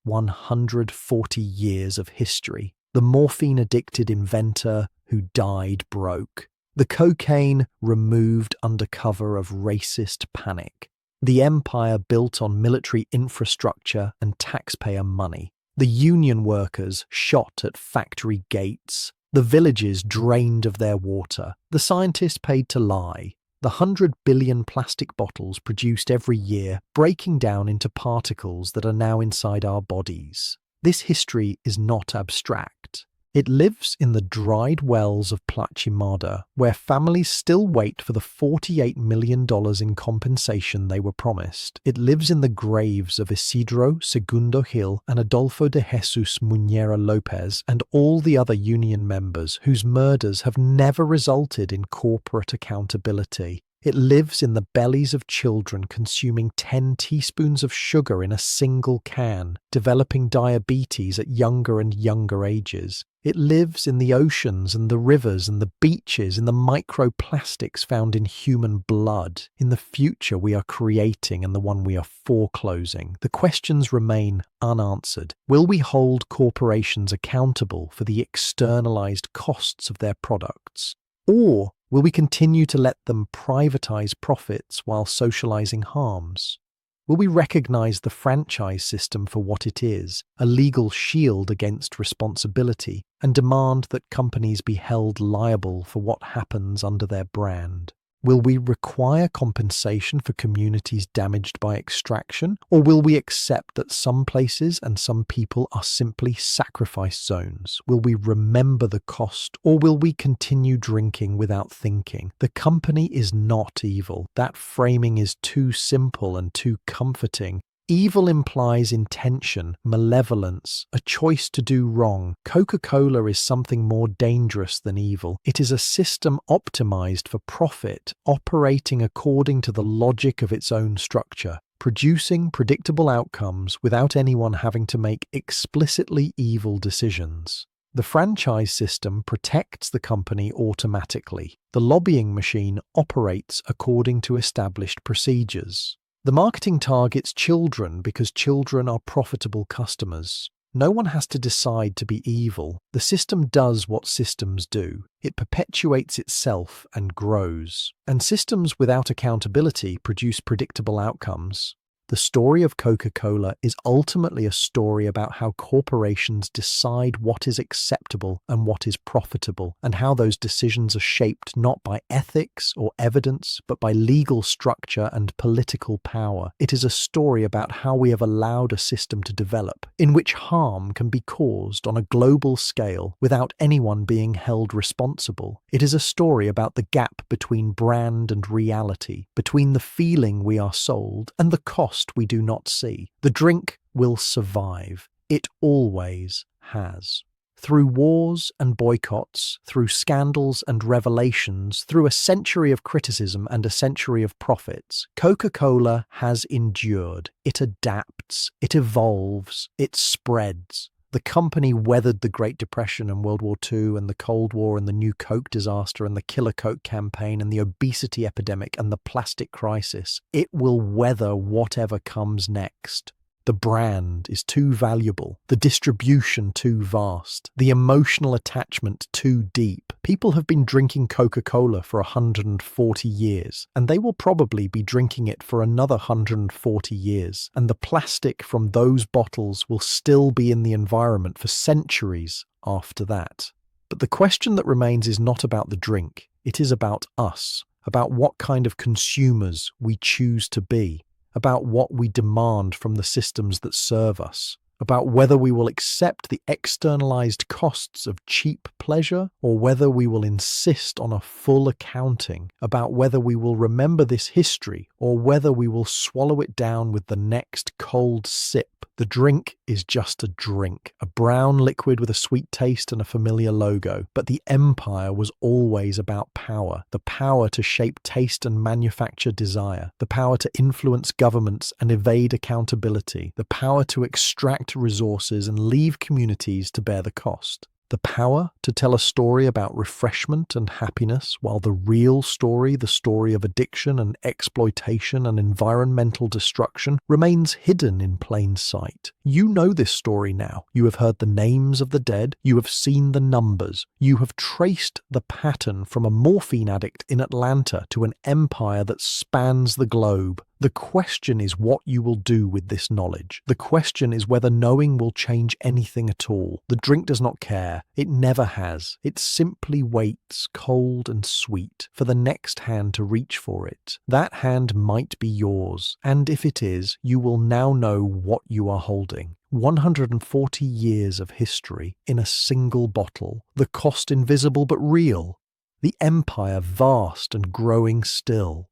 140 years of history. The morphine-addicted inventor who died broke. The cocaine removed under cover of racist panic. The empire built on military infrastructure and taxpayer money. The union workers shot at factory gates. The villages drained of their water. The scientists paid to lie. The 100 billion plastic bottles produced every year, breaking down into particles that are now inside our bodies. This history is not abstract. It lives in the dried wells of Plachimada, where families still wait for the $48 million in compensation they were promised. It lives in the graves of Isidro Segundo Gil and Adolfo de Jesus Muñera Lopez and all the other union members whose murders have never resulted in corporate accountability. It lives in the bellies of children consuming 10 teaspoons of sugar in a single can, developing diabetes at younger and younger ages. It lives in the oceans and the rivers and the beaches, in the microplastics found in human blood, in the future we are creating and the one we are foreclosing. The questions remain unanswered. Will we hold corporations accountable for the externalized costs of their products? Or will we continue to let them privatize profits while socializing harms? Will we recognize the franchise system for what it is, a legal shield against responsibility, and demand that companies be held liable for what happens under their brand? Will we require compensation for communities damaged by extraction, or will we accept that some places and some people are simply sacrifice zones? Will we remember the cost, or will we continue drinking without thinking? The company is not evil. That framing is too simple and too comforting. Evil implies intention, malevolence, a choice to do wrong. Coca-Cola is something more dangerous than evil. It is a system optimized for profit, operating according to the logic of its own structure, producing predictable outcomes without anyone having to make explicitly evil decisions. The franchise system protects the company automatically. The lobbying machine operates according to established procedures. The marketing targets children because children are profitable customers. No one has to decide to be evil. The system does what systems do. It perpetuates itself and grows. And systems without accountability produce predictable outcomes. The story of Coca-Cola is ultimately a story about how corporations decide what is acceptable and what is profitable, and how those decisions are shaped not by ethics or evidence, but by legal structure and political power. It is a story about how we have allowed a system to develop, in which harm can be caused on a global scale without anyone being held responsible. It is a story about the gap between brand and reality, between the feeling we are sold and the cost we do not see. The drink will survive. It always has. Through wars and boycotts, through scandals and revelations, through a century of criticism and a century of profits, Coca-Cola has endured. It adapts, it evolves, it spreads. The company weathered the Great Depression and World War II and the Cold War and the New Coke disaster and the Killer Coke campaign and the obesity epidemic and the plastic crisis. It will weather whatever comes next. The brand is too valuable, the distribution too vast, the emotional attachment too deep. People have been drinking Coca-Cola for 140 years, and they will probably be drinking it for another 140 years, and the plastic from those bottles will still be in the environment for centuries after that. But the question that remains is not about the drink, it is about us, about what kind of consumers we choose to be, about what we demand from the systems that serve us, about whether we will accept the externalized costs of cheap pleasure or whether we will insist on a full accounting, about whether we will remember this history or whether we will swallow it down with the next cold sip. The drink is just a drink, a brown liquid with a sweet taste and a familiar logo. But the empire was always about power, the power to shape taste and manufacture desire, the power to influence governments and evade accountability, the power to extract resources and leave communities to bear the cost. The power to tell a story about refreshment and happiness, while the real story, the story of addiction and exploitation and environmental destruction, remains hidden in plain sight. You know this story now. You have heard the names of the dead. You have seen the numbers. You have traced the pattern from a morphine addict in Atlanta to an empire that spans the globe. The question is what you will do with this knowledge. The question is whether knowing will change anything at all. The drink does not care. It never has. It simply waits, cold and sweet, for the next hand to reach for it. That hand might be yours, and if it is, you will now know what you are holding. 140 years of history in a single bottle. The cost invisible but real. The empire vast and growing still.